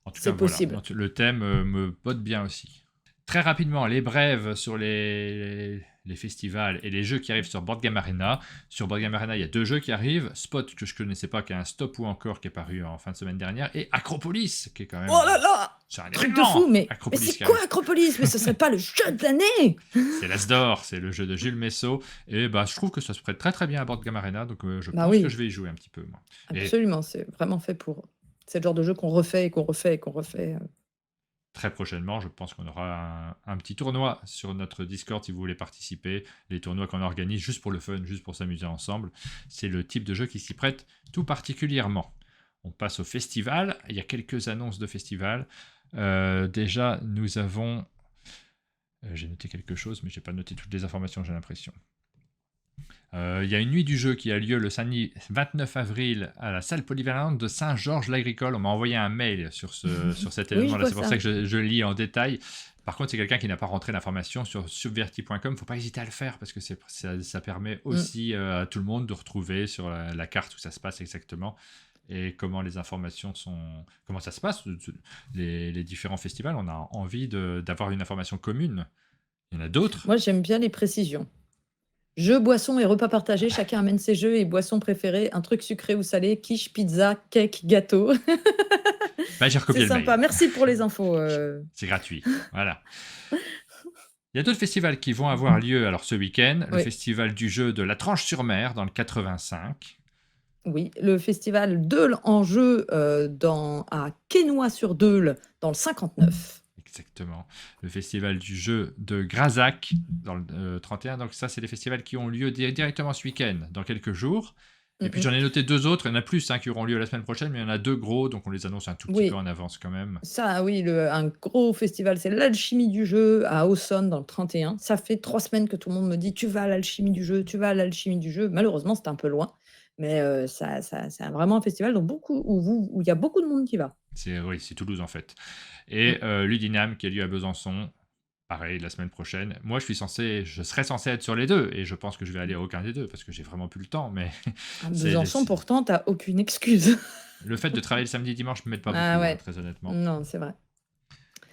En tout cas, C'est possible. Voilà. Le thème me botte bien aussi. Très rapidement, les brèves sur les festivals et les jeux qui arrivent sur Board Game Arena. Sur Board Game Arena, il y a 2 jeux qui arrivent. Spot, que je ne connaissais pas, qui est un stop ou encore, qui est paru en fin de semaine dernière. Et Acropolis, qui est quand même... Oh là là! C'est un Truc de événement, fou, mais Acropolis, c'est quoi Acropolis? Mais ce serait pas le jeu de l'année? C'est l'As d'or, c'est le jeu de Jules Messot. Et je trouve que ça se prête très très bien à Board Game Arena, donc je pense oui. que je vais y jouer un petit peu, moi. Absolument, c'est vraiment fait pour... C'est le genre de jeu qu'on refait et qu'on refait et qu'on refait. Très prochainement, je pense qu'on aura un petit tournoi sur notre Discord si vous voulez participer. Les tournois qu'on organise juste pour le fun, juste pour s'amuser ensemble. C'est le type de jeu qui s'y prête tout particulièrement. On passe au festival. Il y a quelques annonces de festival. Déjà, nous avons... j'ai noté quelque chose, mais je n'ai pas noté toutes les informations, j'ai l'impression. Il y a une nuit du jeu qui a lieu le samedi 29 avril à la salle polyvalente de Saint-Georges-l'Agricole. On m'a envoyé un mail sur cet événement-là, c'est pour ça que je lis en détail. Par contre, c'est quelqu'un qui n'a pas rentré l'information sur subverti.com. Il ne faut pas hésiter à le faire parce que ça permet aussi à tout le monde de retrouver sur la carte où ça se passe exactement et comment les informations sont... Comment ça se passe, les différents festivals. On a envie d'avoir une information commune. Il y en a d'autres. Moi, j'aime bien les précisions. Jeux, boissons et repas partagés, chacun amène ses jeux et boissons préférés, un truc sucré ou salé, quiche, pizza, cake, gâteau. J'ai recopié c'est le sympa, mail. Merci pour les infos. C'est gratuit, voilà. Il y a d'autres festivals qui vont avoir lieu alors ce week-end. Le festival du jeu de La Tranche-sur-Mer dans le 85. Oui, le festival Deule en jeu à Quesnoy-sur-Deule dans le 59. Exactement. Le festival du jeu de Grazac dans le 31. Donc ça, c'est les festivals qui ont lieu directement ce week-end, dans quelques jours. Et puis j'en ai noté 2 autres. Il y en a plus qui auront lieu la semaine prochaine, mais il y en a 2 gros, donc on les annonce un tout petit peu en avance quand même. Ça, oui, un gros festival, c'est l'Alchimie du jeu à Auxonne dans le 31. Ça fait 3 semaines que tout le monde me dit « Tu vas à l'Alchimie du jeu, tu vas à l'Alchimie du jeu ». Malheureusement, c'est un peu loin, mais c'est vraiment un festival où il y a beaucoup de monde qui va. Oui, c'est Toulouse en fait. Et Ludinam qui a lieu à Besançon. Pareil, la semaine prochaine. Moi, je serais censé être sur les 2, et je pense que je vais aller à aucun des 2, parce que j'ai vraiment plus le temps, mais... À Besançon, pourtant, t'as aucune excuse. Le fait de travailler le samedi et dimanche ne m'aide pas beaucoup, très honnêtement. Non, c'est vrai.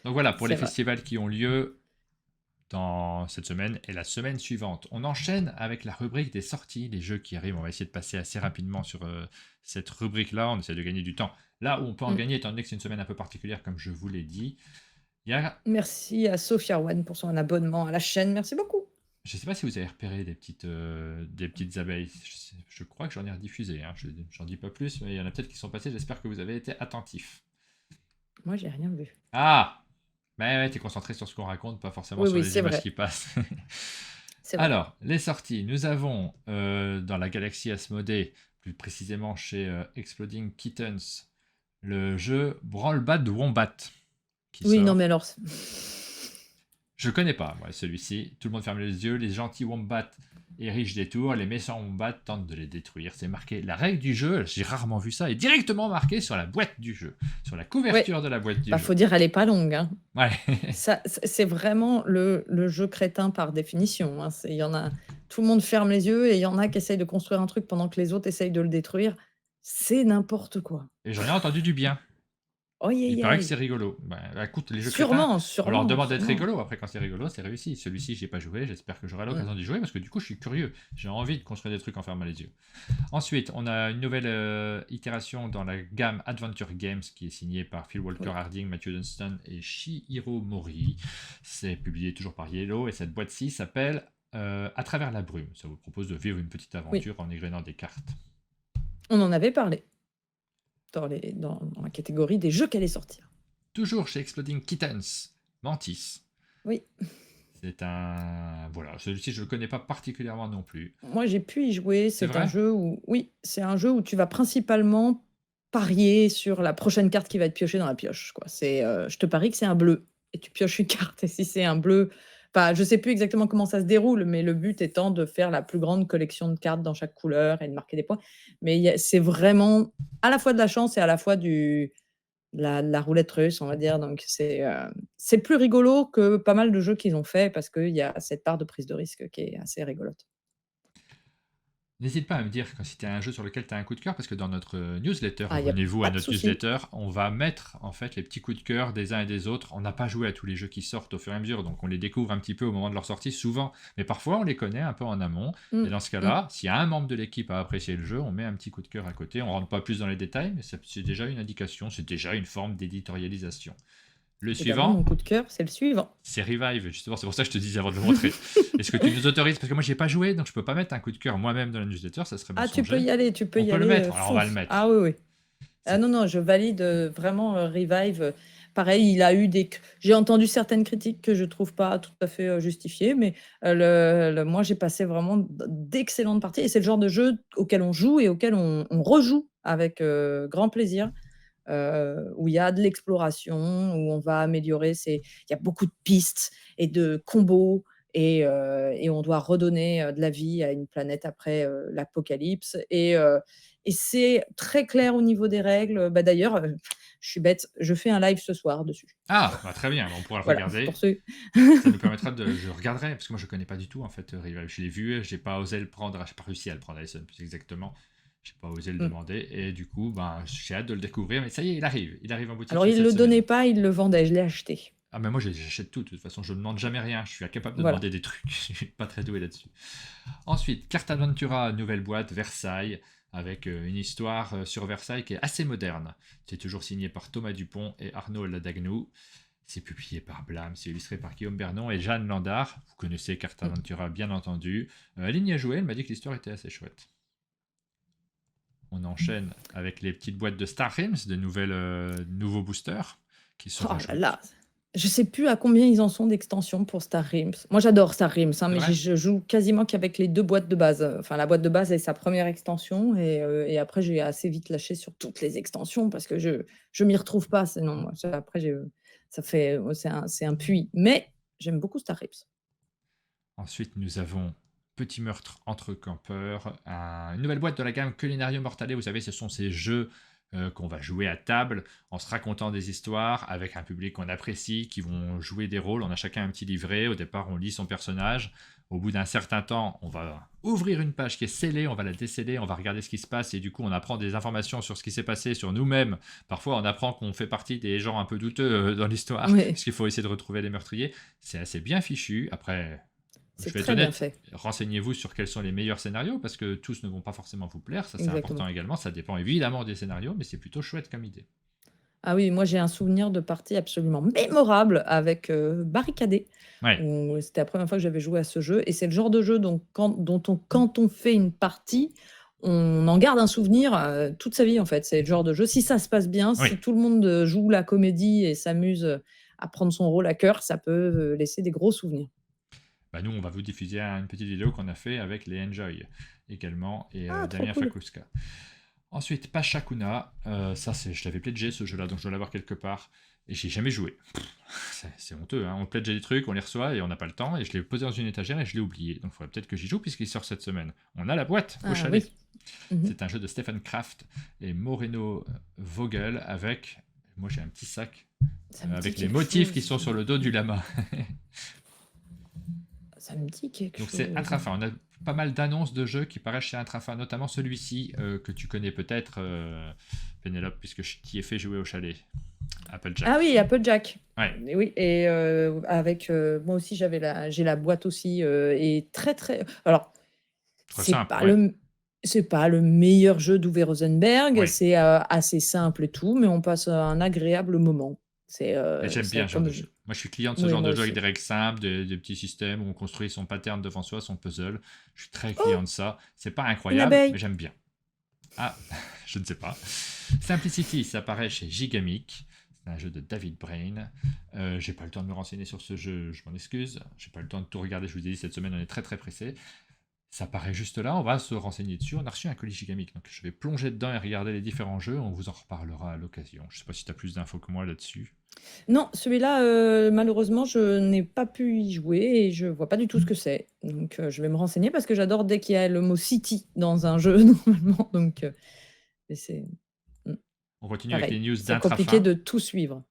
Donc voilà, pour les festivals qui ont lieu dans cette semaine et la semaine suivante. On enchaîne avec la rubrique des sorties, les jeux qui arrivent. On va essayer de passer assez rapidement sur cette rubrique-là. On essaie de gagner du temps. Là où on peut en gagner, étant donné que c'est une semaine un peu particulière, comme je vous l'ai dit. Merci à Sophia One pour son abonnement à la chaîne. Merci beaucoup. Je ne sais pas si vous avez repéré des petites abeilles. Je crois que j'en ai rediffusé. J'en dis pas plus, mais il y en a peut-être qui sont passées. J'espère que vous avez été attentifs. Moi, j'ai rien vu. Ah! T'es concentré sur ce qu'on raconte, pas forcément sur les images qui passent. c'est vrai. Alors, les sorties, nous avons dans la galaxie Asmodée, plus précisément chez Exploding Kittens, le jeu Branle-Bas de Wombat qui Oui, non, sort. mais alors, Je connais pas, moi, celui-ci. Tout le monde ferme les yeux, les gentils wombats érigent des tours, les méchants wombats tentent de les détruire. C'est marqué. La règle du jeu, j'ai rarement vu ça, est directement marquée sur la boîte du jeu, sur la ouais, couverture de la boîte du bah, jeu. faut dire, elle est pas longue, hein. Ouais. Ça, c'est vraiment le jeu crétin par définition, hein. Il y en a, tout le monde ferme les yeux et il y en a qui essayent de construire un truc pendant que les autres essayent de le détruire. C'est n'importe quoi. Et j'en ai entendu du bien. Aïe, Il aïe, paraît que c'est aïe. rigolo. Bah, écoute, les jeux crétins, Sûrement, on leur sûrement, demande d'être sûrement. rigolo. Après, quand c'est rigolo, c'est réussi. Celui-ci, j'ai pas joué. J'espère que j'aurai Mm. l'occasion d'y jouer parce que du coup, je suis curieux. J'ai envie de construire des trucs en fermant les yeux. Ensuite, on a une nouvelle itération dans la gamme Adventure Games qui est signée par Phil Walker Oui. Harding, Matthew Dunstan et Shihiro Mori. C'est publié toujours par Yellow et cette boîte-ci s'appelle À travers la brume. Ça vous propose de vivre une petite Oui, aventure en égrenant des cartes. on en avait parlé dans la catégorie des jeux qui allaient sortir. Toujours chez Exploding Kittens, Mantis. Oui, C'est un. Voilà, celui-ci, je ne le connais pas particulièrement non plus. moi j'ai pu y jouer. C'est C'est un vrai? jeu où, oui, c'est un jeu où tu vas principalement parier sur la prochaine carte qui va être piochée dans la pioche, quoi. C'est, je te parie que c'est un bleu et tu pioches une carte et si c'est un bleu, enfin, je sais plus exactement comment ça se déroule, mais le but étant de faire la plus grande collection de cartes dans chaque couleur et de marquer des points. Mais c'est vraiment à la fois de la chance et à la fois la roulette russe, on va dire. Donc c'est plus rigolo que pas mal de jeux qu'ils ont fait parce qu'il y a cette part de prise de risque qui est assez rigolote. N'hésite pas à me dire quand si tu as un jeu sur lequel tu as un coup de cœur, parce que dans notre newsletter, Ah, il y a abonnez-vous à pas de notre souci. newsletter, on va mettre en fait les petits coups de cœur des uns et des autres. On n'a pas joué à tous les jeux qui sortent au fur et à mesure, donc on les découvre un petit peu au moment de leur sortie, souvent, mais parfois on les connaît un peu en amont. Et Mmh, dans ce mmh. cas-là, s'il y a un membre de l'équipe à apprécier le jeu, on met un petit coup de cœur à côté. On rentre pas plus dans les détails, mais c'est déjà une indication, c'est déjà une forme d'éditorialisation. Le Et bah, moi, mon suivant, coup de cœur, c'est le suivant. c'est Revive, justement, c'est pour ça que je te disais avant de le montrer. Est-ce que tu nous autorises? Parce que moi, j'ai pas joué, donc je peux pas mettre un coup de cœur moi-même dans la newsletter, ça serait Ah, tu peux mensonger. y aller, tu peux On y peut le aller, mettre, alors on va le fonce. mettre. Ah oui, oui. Ah C'est- non, non, je valide, vraiment, Revive, pareil, il a eu j'ai entendu certaines critiques que je trouve pas tout à fait, justifiées, mais, moi, j'ai passé vraiment d'excellentes parties et c'est le genre de jeu auquel on joue et auquel on rejoue avec, grand plaisir, où il y a de l'exploration, où on va améliorer il y a beaucoup de pistes et de combos et on doit redonner, de la vie à une planète après, l'apocalypse et c'est très clair au niveau des règles. Bah, d'ailleurs, je suis bête, je fais un live ce soir dessus. Ah, bah, très bien, on pourra le Voilà, pour regarder. ceux Ça nous permettra de. Je regarderai, parce que moi je connais pas du tout en fait Revive. Je l'ai vu, j'ai pas osé le prendre, j'ai pas réussi à le prendre à Alison, plus exactement. J'ai pas osé le mmh. demander, et du coup, ben, j'ai hâte de le découvrir, mais ça y est, il arrive en boutique Alors il cette le semaine. donnait pas, il le vendait, je l'ai acheté. Ah, mais moi j'achète tout, de toute façon, je ne demande jamais rien, je suis incapable de Voilà. demander des trucs, je suis pas très doué là-dessus. Ensuite, Carte Aventura, nouvelle boîte, Versailles, avec une histoire sur Versailles qui est assez moderne. C'est toujours signé par Thomas Dupont et Arnaud Ladagnou. C'est publié par Blam, c'est illustré par Guillaume Bernon et Jeanne Landard. Vous connaissez Carte Mmh. Aventura, bien entendu. Ligne à jouer, elle m'a dit que l'histoire était assez chouette. On enchaîne avec les petites boîtes de Star Realms, de nouveaux boosters qui sont Oh là rajoutés. là! Je sais plus à combien ils en sont d'extensions pour Star Realms. Moi, j'adore Star Realms, hein, C'est mais vrai? je joue quasiment qu'avec les 2 boîtes de base. Enfin, la boîte de base et sa première extension et après j'ai assez vite lâché sur toutes les extensions parce que je m'y retrouve pas sinon moi. Après ça fait, c'est un puits. Mais j'aime beaucoup Star Realms. Ensuite, nous avons Petit meurtre entre campeurs, une nouvelle boîte de la gamme Culinario Mortale. Vous savez, ce sont ces jeux qu'on va jouer à table en se racontant des histoires avec un public qu'on apprécie, qui vont jouer des rôles. On a chacun un petit livret. Au départ, on lit son personnage. Au bout d'un certain temps, on va ouvrir une page qui est scellée, on va la déceler, on va regarder ce qui se passe et du coup, on apprend des informations sur ce qui s'est passé, sur nous-mêmes. Parfois, on apprend qu'on fait partie des gens un peu douteux dans l'histoire, Oui, parce qu'il faut essayer de retrouver les meurtriers. C'est assez bien fichu. Après, je c'est vais être très bien honnête, fait. renseignez-vous sur quels sont les meilleurs scénarios, parce que tous ne vont pas forcément vous plaire, ça c'est important Exactement. également, ça dépend évidemment des scénarios, mais c'est plutôt chouette comme idée. Ah oui, moi j'ai un souvenir de partie absolument mémorable avec, Barricadé, Ouais, où c'était la première fois que j'avais joué à ce jeu et c'est le genre de jeu donc quand on fait une partie, on en garde un souvenir, toute sa vie en fait. C'est le genre de jeu, si ça se passe bien, oui. si tout le monde, joue la comédie et s'amuse, à prendre son rôle à cœur, ça peut, laisser des gros souvenirs. Bah, nous, on va vous diffuser une petite vidéo qu'on a fait avec les Enjoy également et Ah, trop Damien cool. Fakuska. Ensuite, Pachakuna, ça je l'avais pledgé ce jeu-là, donc je dois l'avoir quelque part. Et j'y ai jamais joué. C'est honteux, hein. On pledge des trucs, on les reçoit et on n'a pas le temps. Et je l'ai posé dans une étagère et je l'ai oublié. Donc il faudrait peut-être que j'y joue puisqu'il sort cette semaine. On a la boîte au Ah chalet. oui. Mhm. C'est un jeu de Stephen Kraft et Moreno Vogel avec... Moi j'ai un petit sac Ça me dit avec les quelque motifs qui chose. sont sur le dos du lama. Ça me dit quelque Donc chose. c'est Intrafa. On a pas mal d'annonces de jeux qui paraissent chez Intrafa, notamment celui-ci que tu connais peut-être, Pénélope, puisque je t'y ai fait jouer au chalet. Applejack. Ah oui, Applejack. Ouais. Et oui, et avec moi aussi j'ai la boîte aussi et très très. Alors Très c'est simple, pas ouais. c'est pas le meilleur jeu d'Uwe Rosenberg, Ouais. c'est assez simple et tout, mais on passe un agréable moment. C'est Et j'aime ça bien ce genre comme de jeu. Moi, je suis client de ce oui, genre moi de jeu avec aussi. des règles simples, des petits systèmes où on construit son pattern devant soi, son puzzle. Je suis très Oh, client de ça. C'est pas une incroyable, mais abeille. j'aime bien. Ah, je ne sais pas. Simplicity, ça apparaît chez Gigamic. C'est un jeu de David Brain. J'ai pas le temps de me renseigner sur ce jeu, je m'en excuse. J'ai pas le temps de tout regarder, je vous ai dit, cette semaine, on est très très pressé. Ça paraît juste là, on va se renseigner dessus. On a reçu un colis Gigamic, donc je vais plonger dedans et regarder les différents jeux. On vous en reparlera à l'occasion. Je sais pas si tu as plus d'infos que moi là-dessus. Non, celui-là, malheureusement, je n'ai pas pu y jouer et je vois pas du tout ce que c'est. Donc, je vais me renseigner parce que j'adore dès qu'il y a le mot city dans un jeu, normalement. Donc, et c'est On continue avec pareil. les news C'est compliqué d'Intrafin. de tout suivre.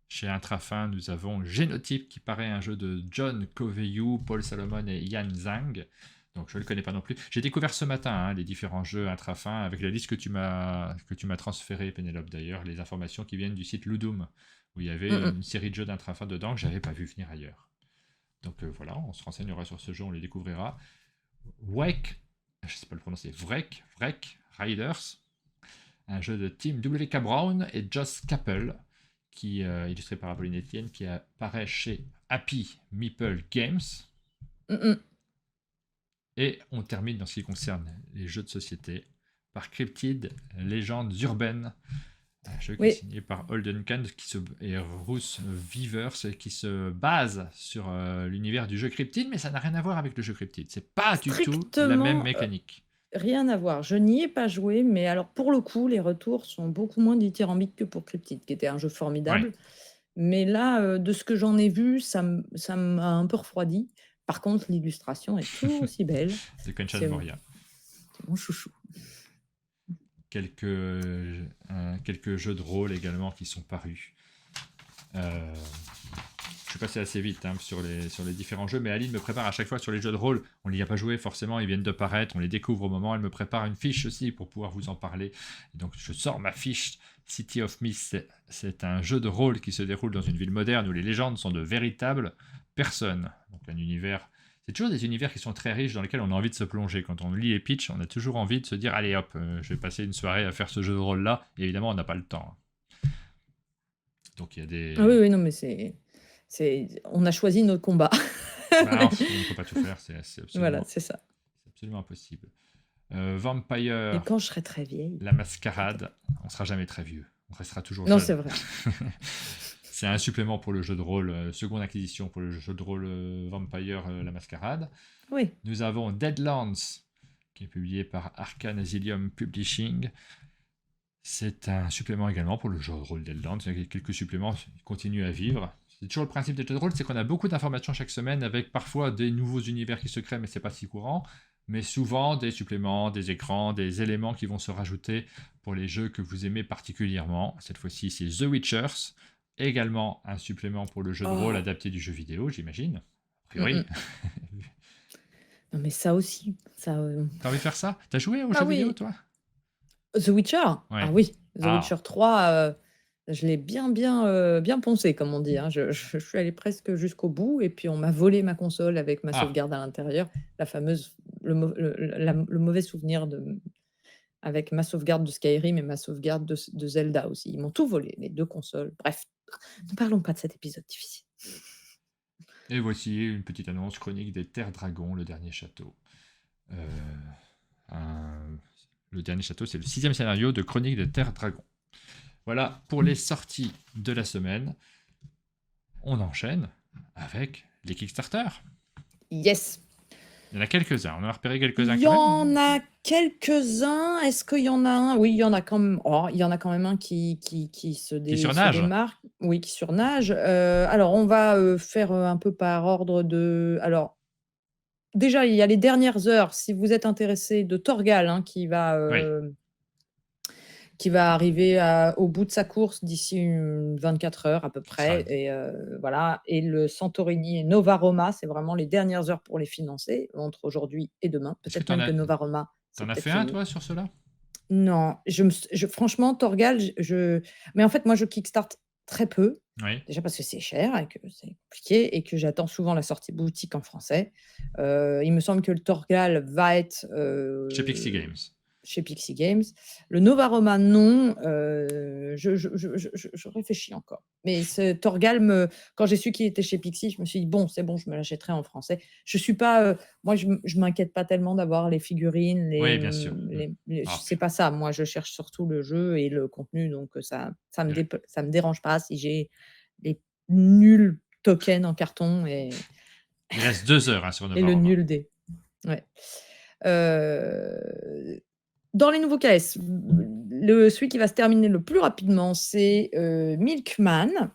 Chez Intrafin, nous avons Génotype qui paraît un jeu de John Coveyou, Paul Salomon et Yan Zhang. Donc je ne le connais pas non plus. J'ai découvert ce matin les différents jeux Intrafin avec la liste que tu m'as transférée, Pénélope d'ailleurs, les informations qui viennent du site Ludum, où il y avait une série de jeux d'Intrafin dedans que j'avais pas vu venir ailleurs. Donc voilà, on se renseignera sur ce jeu, on les découvrira. Wreck, je ne sais pas le prononcer, Wreck Riders, un jeu de Team W.K. Brown et Joss Capel, qui illustré par Apolline Etienne, qui apparaît chez Happy Meeple Games. Et on termine dans ce qui concerne les jeux de société par Cryptid Légendes Urbaines, un jeu qui est signé par Holden Kant et Ruth Weavers qui se base sur l'univers du jeu Cryptid, mais ça n'a rien à voir avec le jeu Cryptid. C'est pas du tout la même mécanique. Rien à voir. Je n'y ai pas joué, mais alors pour le coup, les retours sont beaucoup moins dithyrambiques que pour Cryptid, qui était un jeu formidable. Ouais. Mais là, de ce que j'en ai vu, ça m'a un peu refroidi. Par contre, l'illustration est toujours aussi belle. De Kanchan Moria. C'est mon chouchou. Quelques jeux de rôle également qui sont parus. Je suis passé assez vite sur les différents jeux, mais Aline me prépare à chaque fois sur les jeux de rôle. On n'y a pas joué forcément, ils viennent de paraître, on les découvre au moment. Elle me prépare une fiche aussi pour pouvoir vous en parler. Et donc je sors ma fiche. City of Mist, c'est un jeu de rôle qui se déroule dans une ville moderne où les légendes sont de véritables personnes. Donc un univers. C'est toujours des univers qui sont très riches dans lesquels on a envie de se plonger. Quand on lit les pitchs, on a toujours envie de se dire allez hop, je vais passer une soirée à faire ce jeu de rôle là. Et évidemment, on n'a pas le temps. Donc il y a des. Ah oui, non, mais on a choisi notre combat. Bah non, on ne peut pas tout faire, c'est absolument. Voilà, c'est ça. C'est absolument impossible. Vampire. Et quand je serai très vieille. La Mascarade. On sera jamais très vieux. On restera toujours Non, jeune. c'est vrai. C'est un supplément pour le jeu de rôle, seconde acquisition pour le jeu de rôle Vampire La Mascarade. Oui. Nous avons Deadlands, qui est publié par Arcane Asylum Publishing. C'est un supplément également pour le jeu de rôle Deadlands. Il y a quelques suppléments qui continuent à vivre. C'est toujours le principe des jeux de rôle, c'est qu'on a beaucoup d'informations chaque semaine avec parfois des nouveaux univers qui se créent, mais c'est pas si courant. Mais souvent des suppléments, des écrans, des éléments qui vont se rajouter pour les jeux que vous aimez particulièrement. Cette fois-ci, c'est The Witchers. Également un supplément pour le jeu de rôle adapté du jeu vidéo, j'imagine. A priori. Non, mais ça aussi. Ça, T'as envie de faire ça? T'as joué au jeu vidéo, toi? The Witcher? Ouais. Ah oui, The Witcher 3, je l'ai bien poncé, comme on dit. Hein. Je suis allée presque jusqu'au bout et puis on m'a volé ma console avec ma sauvegarde à l'intérieur. La fameuse, le mauvais souvenir avec ma sauvegarde de Skyrim et ma sauvegarde de Zelda aussi. Ils m'ont tout volé, les deux consoles. Bref, ne parlons pas de cet épisode difficile. Et voici une petite annonce, Chronique des Terres Dragons, le dernier château. Le dernier château, c'est le 6e scénario de Chronique des Terres Dragons. Voilà pour les sorties de la semaine. On enchaîne avec les Kickstarter. Yes. Il y en a quelques-uns, on en a repéré quelques-uns Il y quand même? en a quelques-uns. Est-ce qu'il y en a un? Oui, il y en a quand même il y en a quand même un qui Qui se surnagent? démarque. Oui, qui surnage. Alors on va, faire, un peu par ordre de alors, déjà, il y a les dernières heures, si vous êtes intéressé, de Torgal, hein, Oui, qui va arriver au bout de sa course d'ici 24 heures à peu ce sera près et voilà et le Santorini et Nova Roma, c'est vraiment les dernières heures pour les financer, entre aujourd'hui et demain. est-ce que Peut-être même que Nova Roma, tu c'est as peut-être fait un fini. toi sur ceux-là? Non, je franchement, Torgal, mais en fait, moi, je kickstart très peu. Oui, Déjà parce que c'est cher et que c'est compliqué et que j'attends souvent la sortie boutique en français. Il me semble que le Torgal va être, chez Pixie Games. chez Pixie Games. Le Nova Roma, non, je réfléchis encore. Mais ce Torgal quand j'ai su qu'il était chez Pixie, je me suis dit: «Bon, c'est bon, je me l'achèterai en français». Je suis pas, moi je m'inquiète pas tellement d'avoir les figurines, Oui, bien sûr. Mmh. Ah, c'est pas ça. Moi, je cherche surtout le jeu et le contenu, donc il ça me dérange pas si j'ai les nuls tokens en carton il reste 2 heures, hein, sur et Nova le Roma. nul dé. Ouais. Heu, dans les nouveaux KS, celui qui va se terminer le plus rapidement, c'est, Milkman.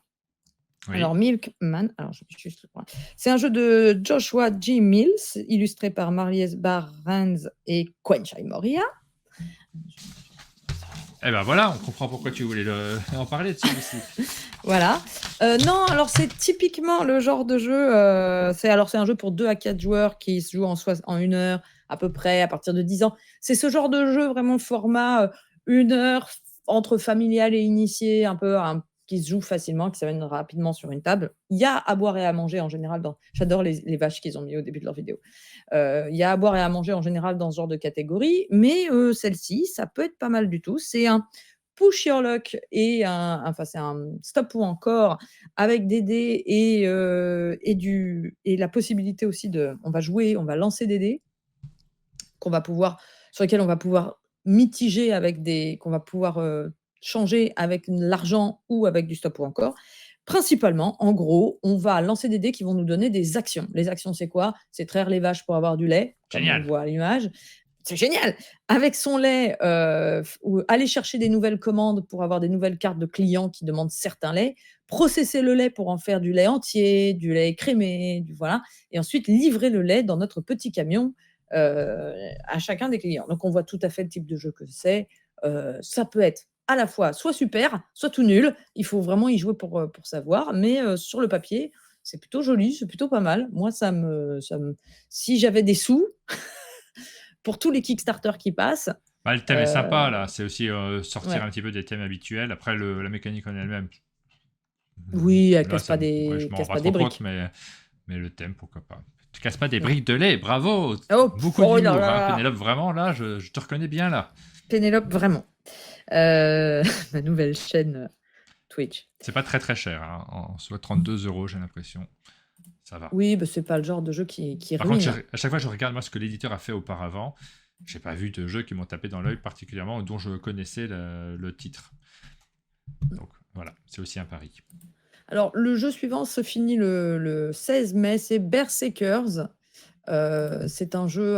Oui. Alors Milkman, alors je vais juste le voir. C'est un jeu de Joshua G. Mills, illustré par Marlies Barnes et Koenchai Moria. Eh ben voilà, on comprend pourquoi tu voulais en parler de celui-ci. Voilà. Non, alors c'est typiquement le genre de jeu, c'est un jeu pour 2 à 4 joueurs qui se joue en 1 heure à peu près, à partir de 10 ans. C'est ce genre de jeu vraiment format, 1 heure entre familial et initié, un peu qui se joue facilement, qui s'amène rapidement sur une table. Il y a à boire et à manger en général j'adore les vaches qu'ils ont mis au début de leur vidéo. Il y a à boire et à manger en général dans ce genre de catégorie, mais celle-ci, ça peut être pas mal du tout. C'est un push your luck et c'est un stop ou encore avec des dés et la possibilité aussi on va jouer, on va lancer des dés sur lesquels on va pouvoir mitiger qu'on va pouvoir changer avec l'argent ou avec du stop ou encore. Principalement, en gros, on va lancer des dés qui vont nous donner des actions. Les actions, c'est quoi? C'est traire les vaches pour avoir du lait, comme on le Génial! voit à l'image. C'est génial! Avec son lait, ou aller chercher des nouvelles commandes pour avoir des nouvelles cartes de clients qui demandent certains laits, processer le lait pour en faire du lait entier, du lait écrémé, voilà, et ensuite livrer le lait dans notre petit camion, à chacun des clients. Donc on voit tout à fait le type de jeu que c'est. Ça peut être à la fois soit super, soit tout nul. Il faut vraiment y jouer pour savoir, mais sur le papier, c'est plutôt joli, c'est plutôt pas mal. Moi, si j'avais des sous pour tous les Kickstarter qui passent, Bah, le thème est heu, sympa là, c'est aussi, sortir ouais. un petit peu des thèmes habituels. Après la mécanique en elle-même, Oui, elle là casse pas ouais, je m'en rends casse pas pas des trop compte, briques. mais le thème, pourquoi pas. Tu casses pas des Non. briques de lait, bravo! Oh, Beaucoup oh là d'humour, hein, là! Pénélope, vraiment là, je te reconnais bien là. Pénélope, vraiment. Heu, ma nouvelle chaîne, Twitch. C'est pas très, très cher, hein, en soit 32 €, j'ai l'impression. Ça va. Oui, bah, c'est pas le genre de jeu qui Par contre, ruine. à chaque fois, je regarde moi ce que l'éditeur a fait auparavant. J'ai pas vu de jeux qui m'ont tapé dans l'œil particulièrement, dont je connaissais le titre. Donc voilà, c'est aussi un pari. Alors, le jeu suivant se finit le 16 mai, c'est Berserkers. C'est un jeu,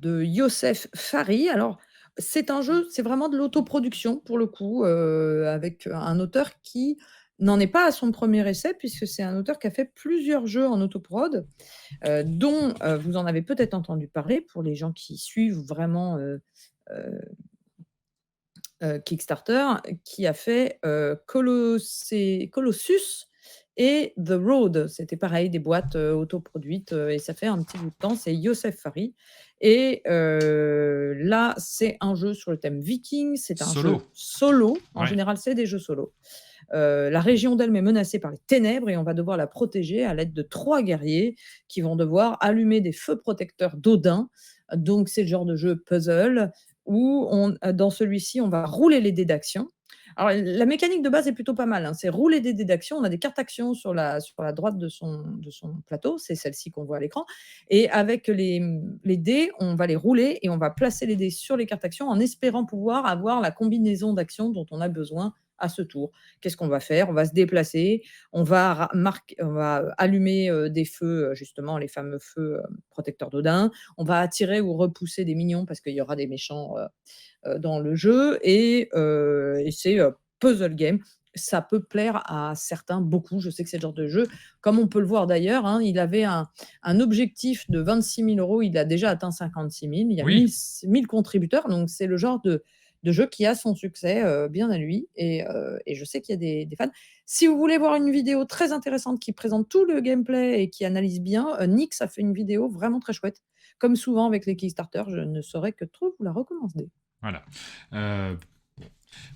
de Youssef Fary. Alors, c'est vraiment de l'autoproduction pour le coup, avec un auteur qui n'en est pas à son premier essai, puisque c'est un auteur qui a fait plusieurs jeux en autoprod, dont, vous en avez peut-être entendu parler pour les gens qui suivent vraiment, heu Kickstarter, qui a fait, Colossus et The Road. C'était pareil, des boîtes, autoproduites, et ça fait un petit bout de temps. C'est Youssef Fary et là, c'est un jeu sur le thème viking, c'est un Solo, jeu solo. En ouais. général, c'est des jeux solo. La région d'Elm est menacée par les ténèbres et on va devoir la protéger à l'aide de 3 guerriers qui vont devoir allumer des feux protecteurs d'Odin. Donc c'est le genre de jeu puzzle où dans celui-ci, on va rouler les dés d'action. Alors la mécanique de base est plutôt pas mal, hein. C'est rouler des dés d'action. On a des cartes actions sur la droite de son plateau, c'est celle-ci qu'on voit à l'écran et avec les dés, on va les rouler et on va placer les dés sur les cartes actions en espérant pouvoir avoir la combinaison d'actions dont on a besoin à ce tour. Qu'est-ce qu'on va faire? On va se déplacer, on va allumer, des feux, justement les fameux feux, protecteurs d'Odin. On va attirer ou repousser des minions parce qu'il y aura des méchants, dans le jeu et c'est, puzzle game. Ça peut plaire à certains beaucoup. Je sais que c'est le genre de jeu comme on peut le voir d'ailleurs, hein, il avait un objectif de 26 000 €, il a déjà atteint 56 000. Il y a Oui, 1000 contributeurs, donc c'est le genre de jeu qui a son succès, bien à lui et je sais qu'il y a des fans. Si vous voulez voir une vidéo très intéressante qui présente tout le gameplay et qui analyse bien, Nyx a fait une vidéo vraiment très chouette. Comme souvent avec les Kickstarter, je ne saurais que trop vous la recommander. voilà. Bon.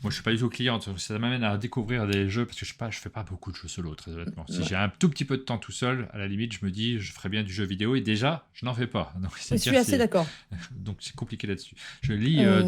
Moi, je suis pas du tout client. Ça m'amène à découvrir des jeux parce que je fais pas beaucoup de jeux solo, très honnêtement. Si Ouais. j'ai un tout petit peu de temps tout seul, à la limite, je me dis, je ferais bien du jeu vidéo et déjà, je n'en fais pas. Donc, Je c'est dire suis assez si. d'accord. Donc, c'est compliqué là-dessus. Je lis Heu,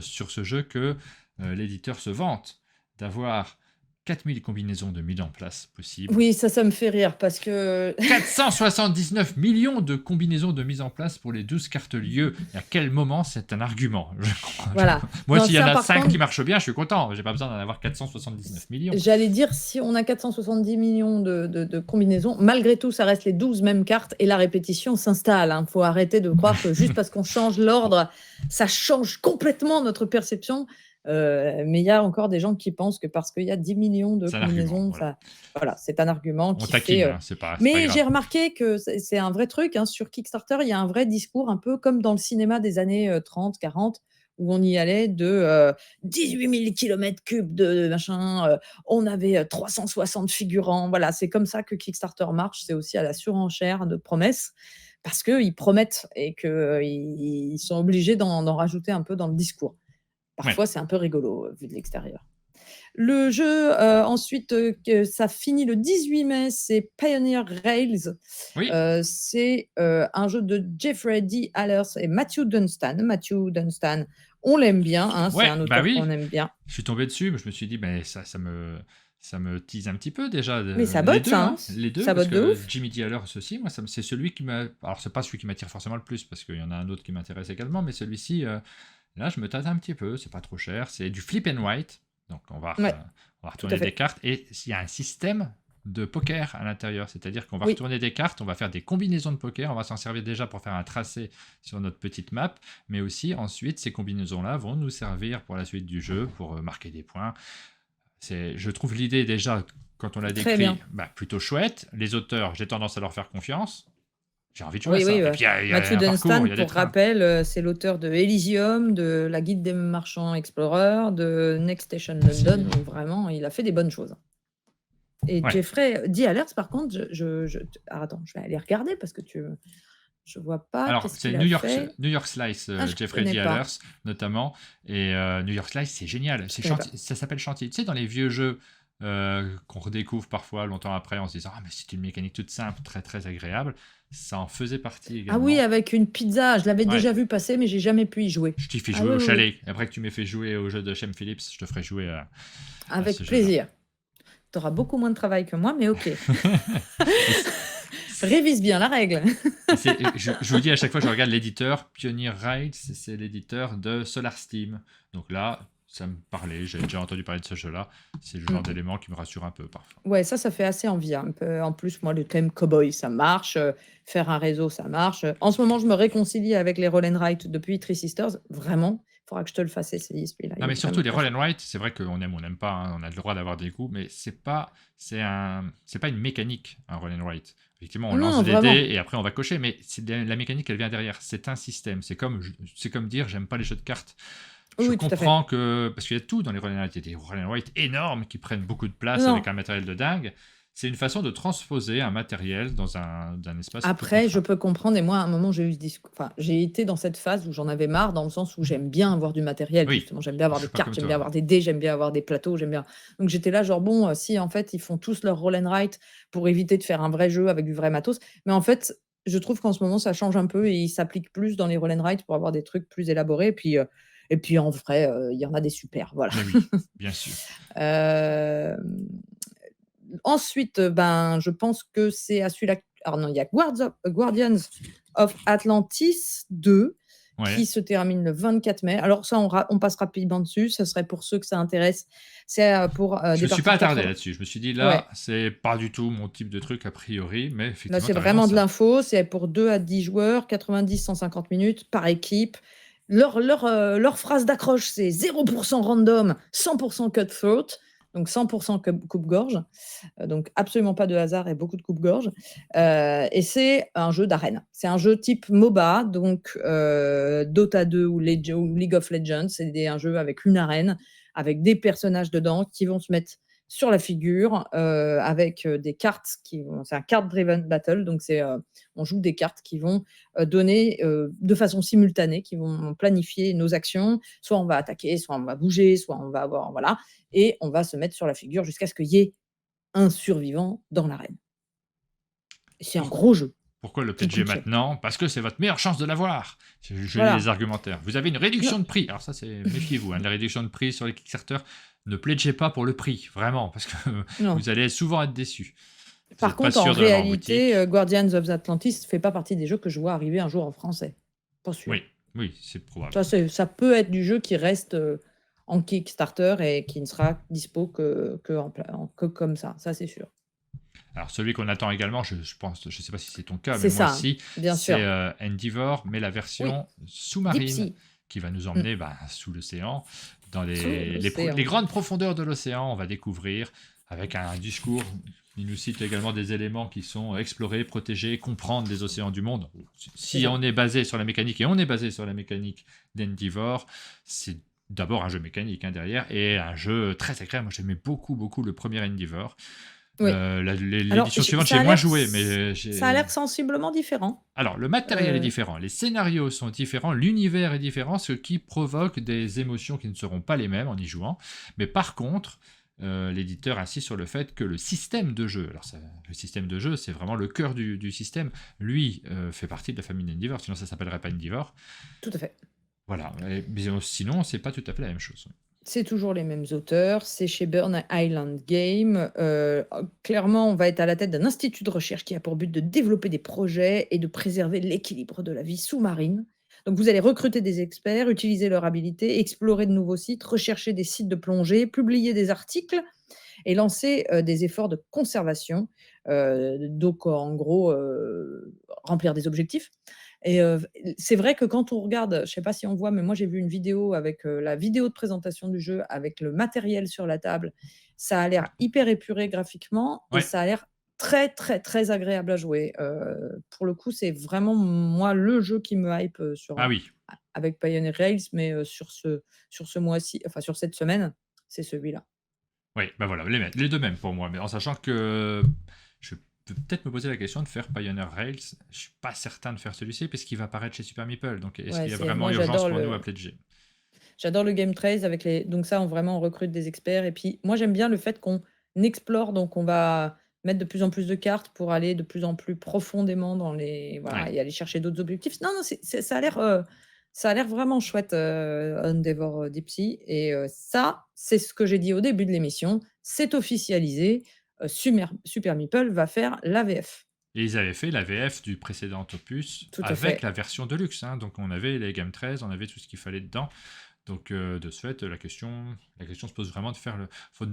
sur ce jeu que l'éditeur se vante d'avoir 4000 combinaisons de mise en place possibles. oui, ça me fait rire parce que 479 millions de combinaisons de mise en place pour les 12 cartes lieux. Et à quel moment c'est un argument? Je voilà. comprends. Moi, Non, s'il y en ça a par 5 qui contre, marchent bien, je suis content. J'ai pas besoin d'en avoir 479 millions. j'allais dire si on a 470 millions de combinaisons, malgré tout, ça reste les 12 mêmes cartes et la répétition s'installe, hein. Faut arrêter de croire que juste parce qu'on change l'ordre, ça change complètement notre perception, mais il y a encore des gens qui pensent que parce qu'il y a 10 millions de C'est un argument, combinaisons, voilà. ça voilà, c'est un argument On qui taquine, fait, hein, c'est pas mais j'ai grave. remarqué que c'est un vrai truc, hein, sur Kickstarter, il y a un vrai discours un peu comme dans le cinéma des années, 30-40 où on y allait de, 18 000 km3 de machin, on avait 360 figurants. Voilà, c'est comme ça que Kickstarter marche. C'est aussi à la surenchère de promesses parce qu'ils promettent et qu'ils sont obligés d'en rajouter un peu dans le discours. Ouais. Parfois, c'est un peu rigolo vu de l'extérieur. Le jeu, ensuite, que ça finit le 18 mai, c'est Pioneer Rails. Oui, C'est, un jeu de Jeffrey D. Allers et Matthew Dunstan. Matthew Dunstan, on l'aime bien, hein, c'est ouais, un bah auteur qu'on oui. aime bien. Je suis tombé dessus, mais je me suis dit, ben ça me tease un petit peu déjà. Mais ça Les botte deux, ça, hein, hein. Les deux, ça parce botte de que ouf. Jimmy Dillard aussi, moi, c'est celui qui m'a. Alors, c'est pas celui qui m'attire forcément le plus, parce qu'il y en a un autre qui m'intéresse également, mais celui-ci, là, je me tâte un petit peu. C'est pas trop cher. C'est du flip and white. Donc, Ouais, on va tout à retourner des fait. cartes. Et il y a un système de poker à l'intérieur. C'est-à-dire qu'on va Oui, retourner des cartes, on va faire des combinaisons de poker. On va s'en servir déjà pour faire un tracé sur notre petite map. Mais aussi, ensuite, ces combinaisons-là vont nous servir pour la suite du jeu, pour marquer des points. Je trouve l'idée déjà, quand on l'a très bien. décrit, bah, plutôt chouette. Les auteurs, j'ai tendance à leur faire confiance. J'ai envie de jouer à Oui, ça. oui, Et puis il y Matthew a un parcours, Dunstan, il y a des pour trains. rappel, c'est l'auteur de Elysium, de La Guide des marchands exploreurs, de Next Station London, C'est... donc vraiment, il a fait des bonnes choses. Et Ouais. Jeffrey D. Allers, par contre, attends, je vais aller regarder parce que je vois pas Alors, qu'est-ce c'est qu'il a fait. New York Slice, Ah, je Jeffrey connais D. pas, Allers, notamment. Et New York Slice, c'est génial. je connais pas. Ça s'appelle Chantier. Tu sais, dans les vieux jeux qu'on redécouvre parfois longtemps après en se disant, ah, mais c'est une mécanique toute simple, très très agréable. Ça en faisait partie Ah oui, également. avec une pizza, je l'avais Ouais. déjà vu passer, mais j'ai jamais pu y jouer. Je t'y fais Ah jouer oui, au oui, oui, chalet. Après que tu m'aies fait jouer au jeu de Shem Phillips, je te ferai jouer à ce avec jeu-là. plaisir. Tu auras beaucoup moins de travail que moi, mais OK. Et Révise bien la règle. je vous dis à chaque fois, je regarde l'éditeur. Pioneer Rides, c'est l'éditeur de Solar Steam. Donc là, ça me parlait. J'avais déjà entendu parler de ce jeu-là. C'est le genre Mmh. d'élément qui me rassure un peu parfois. Ouais, ça fait assez envie, hein, un peu. En plus, moi, le thème cowboy, ça marche, faire un réseau, ça marche. En ce moment, je me réconcilie avec les roll and write depuis Three Sisters. Vraiment, il faudra que je te le fasse essayer celui-là, Non, il mais est surtout vraiment les très roll chouette. and write, c'est vrai qu'on aime ou on n'aime pas. Hein, on a le droit d'avoir des goûts, mais c'est pas une mécanique, un roll and write. Effectivement, on lance Non, des dés vraiment. et après on va cocher, mais la mécanique, elle vient derrière. C'est un système. C'est comme dire, j'aime pas les jeux de cartes. Oui, Je oui, tout à fait. comprends que. Parce qu'il y a tout dans les roll and write. Il y a des roll and write énormes qui prennent beaucoup de place Non. avec un matériel de dingue. C'est une façon de transposer un matériel dans un espace peu Après, je contraint. peux comprendre et moi, à un moment, j'ai eu ce discours enfin, j'ai été dans cette phase où j'en avais marre, dans le sens où j'aime bien avoir du matériel, Oui, justement. J'aime bien je avoir des suis pas cartes, comme j'aime bien toi. avoir des dés, j'aime bien avoir des plateaux, j'aime bien donc j'étais là genre: «Bon, si en fait, ils font tous leur roll and write pour éviter de faire un vrai jeu avec du vrai matos». Mais en fait, je trouve qu'en ce moment, ça change un peu et ils s'appliquent plus dans les roll and write pour avoir des trucs plus élaborés et puis en vrai, il y en a des super, voilà. Mais oui, bien sûr. Hem Ensuite, ben, je pense que c'est à celui-là alors non, il y a Guardians of Atlantis 2 Ouais. qui se termine le 24 mai. Alors ça, on passe rapidement dessus, ce serait pour ceux que ça intéresse. C'est, pour, Je des me suis parties pas de attardé 80. là-dessus. Je me suis dit: «Là, Ouais, c'est pas du tout mon type de truc a priori», mais là, effectivement, c'est tu as raison, vraiment de ça l'info, c'est pour 2 à 10 joueurs, 90-150 minutes par équipe. Leur phrase d'accroche, c'est 0 random, 100 cutthroat, donc 100 coupe-gorge. Donc absolument pas de hasard et beaucoup de coupe-gorge. Et c'est un jeu d'arène. C'est un jeu type MOBA, donc Dota 2 ou League of Legends. Un jeu avec une arène, avec des personnages dedans qui vont se mettre sur la figure, avec des cartes c'est un card-driven battle, donc on joue des cartes qui vont donner de façon simultanée, qui vont planifier nos actions. Soit on va attaquer, soit on va bouger, soit on va avoir, voilà, et on va se mettre sur la figure jusqu'à ce qu'il y ait un survivant dans l'arène. C'est un pour gros jeu pourquoi le qui pledger coûte cher. maintenant? Parce que c'est votre meilleure chance de l'avoir. Je lis les Voilà. argumentaires. Vous avez une réduction Non. de prix. Alors ça, c'est méfiez-vous, hein, la réduction de prix sur les Kickstarter, ne pledgez pas pour le prix, vraiment, parce que Non. vous allez souvent être déçus. Vous Par êtes pas contre, en sûr de l'avoir en réalité, boutique. Guardians of Atlantis fait pas partie des jeux que je vois arriver un jour en français. Pas sûr. Oui, oui, c'est probable. Ça peut être du jeu qui reste, en Kickstarter et qui ne sera dispo que comme ça, c'est sûr. Alors celui qu'on attend également, je pense, je sais pas si c'est ton cas, mais C'est moi ça, hein, aussi, bien c'est, sûr. Endeavour, mais la Oui, version Deep sous-marine Sea. qui va nous Mmh. emmener, bah, sous l'océan, dans Sous les l'océan. grandes profondeurs de l'océan. On va découvrir avec un discours. Il nous cite également des éléments qui sont explorer, protéger, comprendre les océans du monde. C'est Si ça. on est basé sur la mécanique, et on est basé sur la mécanique d'Endeavour, c'est d'abord un jeu mécanique, hein, derrière, et un jeu très agréable. Moi, j'aimais beaucoup, beaucoup le premier Endeavour. Oui. Alors L'édition suivante, j'ai moins joué, mais ça a j'ai... l'air sensiblement différent. Alors, le matériel est Heu, différent, les scénarios sont différents, l'univers est différent, ce qui provoque des émotions qui ne seront pas les mêmes en y jouant. Mais par contre, l'éditeur insiste sur le fait que le système de jeu, le système de jeu, c'est vraiment le cœur du système, lui fait partie de la famille d'Endeavor, sinon ça s'appellerait pas Endeavor. Tout à fait. Voilà, mais sinon, c'est pas tout à fait la même chose. C'est toujours les mêmes auteurs, c'est chez Burn Island Game. Clairement, on va être à la tête d'un institut de recherche qui a pour but de développer des projets et de préserver l'équilibre de la vie sous-marine. Donc vous allez recruter des experts, utiliser leur habilité, explorer de nouveaux sites, rechercher des sites de plongée, publier des articles et lancer, des efforts de conservation. Donc en gros, remplir des objectifs. Et c'est vrai que quand on regarde, je ne sais pas si on voit, mais moi j'ai vu une vidéo avec, la vidéo de présentation du jeu, avec le matériel sur la table. Ça a l'air hyper épuré graphiquement et Ouais. ça a l'air très, très, très agréable à jouer. Pour le coup, c'est vraiment moi le jeu qui me hype, Ah oui. avec Pioneer Rails, mais sur ce mois-ci, enfin sur cette semaine, c'est celui-là. Oui, bah voilà, les deux mêmes pour moi, mais en sachant que je peux peut-être me poser la question de faire Pioneer Rails. Je suis pas certain de faire celui-ci, puisqu'il va apparaître chez Super Meeple. Donc, est-ce Ouais, qu'il y a c'est vraiment moi urgence pour nous à pledger? j'adore le game trace avec donc ça, on recrute des experts et puis moi, j'aime bien le fait qu'on explore, donc on va mettre de plus en plus de cartes pour aller de plus en plus profondément dans les Ouais. voilà et aller chercher d'autres objectifs. Non, non, ça a l'air vraiment chouette, Endeavour, Deep Sea et ça, c'est ce que j'ai dit au début de l'émission, c'est officialisé, Super Meeple va faire l'AVF. Et ils avaient fait la VF du précédent opus Tout à avec fait. la version de luxe, hein. Donc, on avait les Game 13, on avait tout ce qu'il fallait dedans. Donc, de ce fait, la question se pose vraiment de faire le.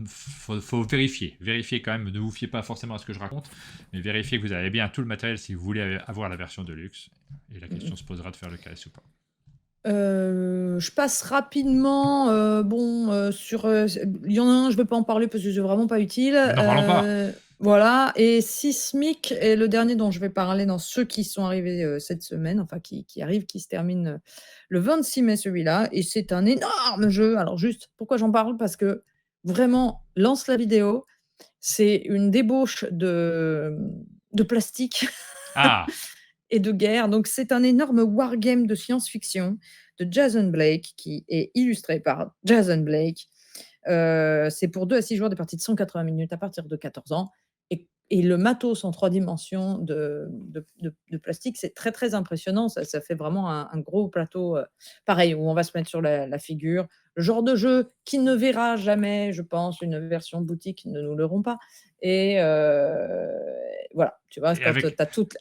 Faut vérifier. Vérifier quand même. Ne vous fiez pas forcément à ce que je raconte, mais vérifiez que vous avez bien tout le matériel si vous voulez avoir la version de luxe. Et la Mmh question mh. se posera de faire le KS ou pas. Je passe rapidement, sur, il y en a un, je ne vais pas en parler parce que c'est vraiment pas utile. Mais n'en parlons pas. Voilà et Sismic est le dernier dont je vais parler dans ceux qui sont arrivés, cette semaine, enfin qui arrivent, qui se termine, le 26 mai celui-là et c'est un énorme jeu. Alors juste, pourquoi j'en parle? Parce que vraiment, lance la vidéo, c'est une débauche de plastique Ah, et de guerre. Donc, c'est un énorme wargame de science-fiction de Jason Blake, qui est illustré par Jason Blake. C'est pour 2 à 6 joueurs, des parties de 180 minutes à partir de 14 ans. Et le matos en 3 dimensions de plastique, c'est très, très impressionnant. Ça fait vraiment un gros plateau, pareil, où on va se mettre sur la figure. Le genre de jeu qui ne verra jamais, je pense, une version boutique, ne nous leurrons pas. Et voilà, tu vois? Et Quand tu avec as toute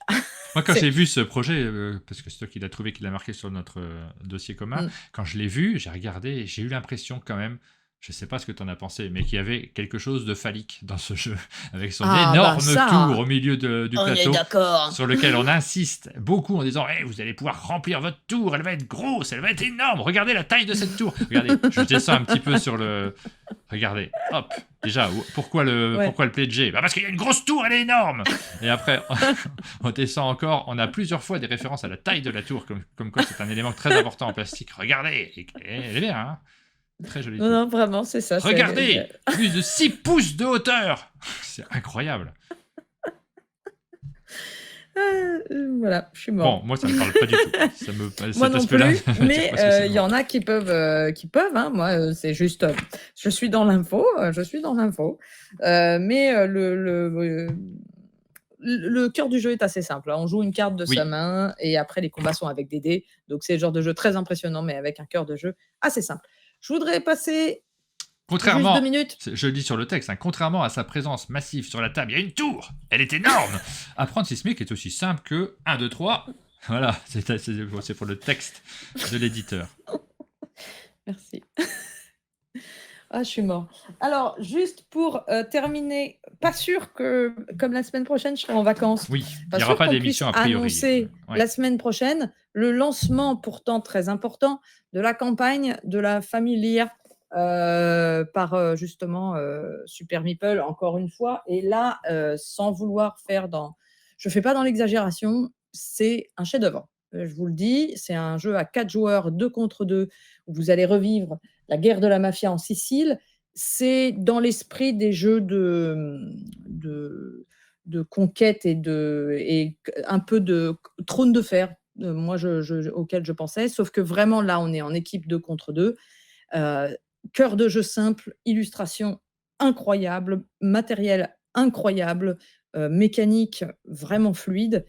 moi, quand c'est j'ai vu ce projet, parce que c'est toi qui l'as trouvé, qui l'a marqué sur notre, dossier commun, mmh. quand je l'ai vu, j'ai regardé et j'ai eu l'impression quand même, je sais pas ce que tu en as pensé, mais qu'il y avait quelque chose de phallique dans ce jeu, avec son Ah bah énorme tour ça, au milieu du on est plateau, d'accord. sur lequel on insiste beaucoup en disant: «Eh, vous allez pouvoir remplir votre tour, elle va être grosse, elle va être énorme, regardez la taille de cette tour». Regardez, je descends un petit peu sur le regardez, hop, déjà, Ouais. pourquoi le PG? Bah, parce qu'il y a une grosse tour, elle est énorme! Et après, on descend encore, on a plusieurs fois des références à la taille de la tour, comme quoi c'est un élément très important en plastique. Regardez, et elle est bien, hein? Très jolie Non, tour. non, vraiment, c'est ça, c'est Regardez, plus de 6 pouces de hauteur! C'est incroyable. voilà, je suis Bon, mort. moi, ça me parle pas du tout. Moi Cet non aspect-là plus, ne m'attire mais pas il y spécialement. en a qui peuvent, hein. Moi, c'est juste, je suis dans l'info, je suis dans l'info. Mais le cœur du jeu est assez simple, hein. On joue une carte de sa Oui, main et après les combats sont avec des dés. Donc c'est le genre de jeu très impressionnant, mais avec un cœur de jeu assez simple. Je voudrais passer juste 2 contrairement, minutes. je le dis sur le texte, hein, contrairement à sa présence massive sur la table, il y a une tour, elle est énorme. Apprendre Sismic est aussi simple que 1, 2, 3. Voilà, c'est pour le texte de l'éditeur. Merci. Ah, je suis mort. Alors, juste pour, terminer, pas sûr que comme la semaine prochaine, je serai en vacances, Oui, il pas n'y aura sûr pas qu'on d'émission puisse a priori. annoncer Ouais. la semaine prochaine le lancement pourtant très important de la campagne de la famille Lear, par, justement, Super Meeple encore une fois et là, sans vouloir faire dans je fais pas dans l'exagération, c'est un chef-d'œuvre. Je vous le dis, c'est un jeu à 4 joueurs, 2 contre 2 où vous allez revivre la guerre de la mafia en Sicile. C'est dans l'esprit des jeux de conquête et un peu de trône de fer, moi, auquel je pensais. Sauf que vraiment, là, on est en équipe 2 contre 2. Euh, Cœur de jeu simple, illustration incroyable, matériel incroyable, mécanique vraiment fluide.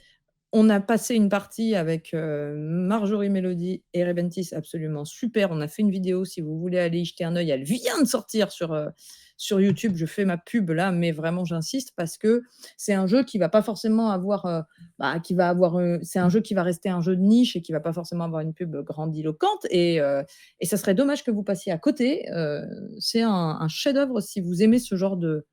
On a passé une partie avec, Marjorie Melody et Rebentis absolument super. On a fait une vidéo si vous voulez aller y jeter un œil. Elle vient de sortir sur YouTube. Je fais ma pub là, mais vraiment j'insiste parce que c'est un jeu qui va pas forcément avoir, qui va avoir, c'est un jeu qui va rester un jeu de niche et qui va pas forcément avoir une pub grandiloquente et ça serait dommage que vous passiez à côté. C'est un chef-d'œuvre si vous aimez ce genre de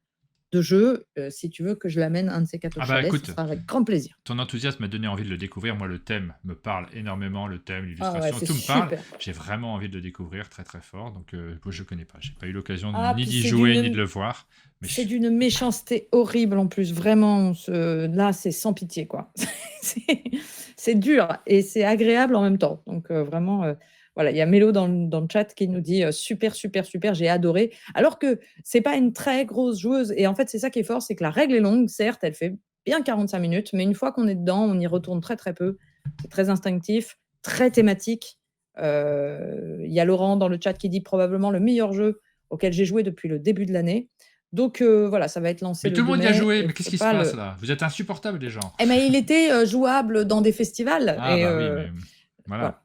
jeu. Si tu veux que je l'amène un de ces 4 au Ah bah chalet, ce écoute, sera avec grand plaisir. ton enthousiasme m'a donné envie de le découvrir. Moi, le thème me parle énormément, le thème, Ah ouais, l'illustration, c'est tout me parle. super. J'ai vraiment envie de le découvrir très très fort. Donc, moi, je connais pas. J'ai pas eu l'occasion Ah, ni puis d'y jouer ni de le voir. Mais c'est d'une méchanceté horrible en plus, vraiment, là, c'est sans pitié, quoi. C'est c'est dur et c'est agréable en même temps. Donc vraiment, voilà, il y a Mélo dans le chat qui nous dit, «Super, super, super, j'ai adoré». Alors que c'est pas une très grosse joueuse et en fait, c'est ça qui est fort, c'est que la règle est longue, certes, elle fait bien 45 minutes, mais une fois qu'on est dedans, on y retourne très, très peu. C'est très instinctif, très thématique. Il y a Laurent dans le chat qui dit: «Probablement le meilleur jeu auquel j'ai joué depuis le début de l'année». Donc voilà, ça va être lancé Mais le tout le 2 monde y a mai joué. et Mais qu'est-ce faut qui se pas passe le là? Vous êtes insupportables, les gens. eh mais il était, jouable dans des festivals Ah et bah oui, mais voilà. voilà.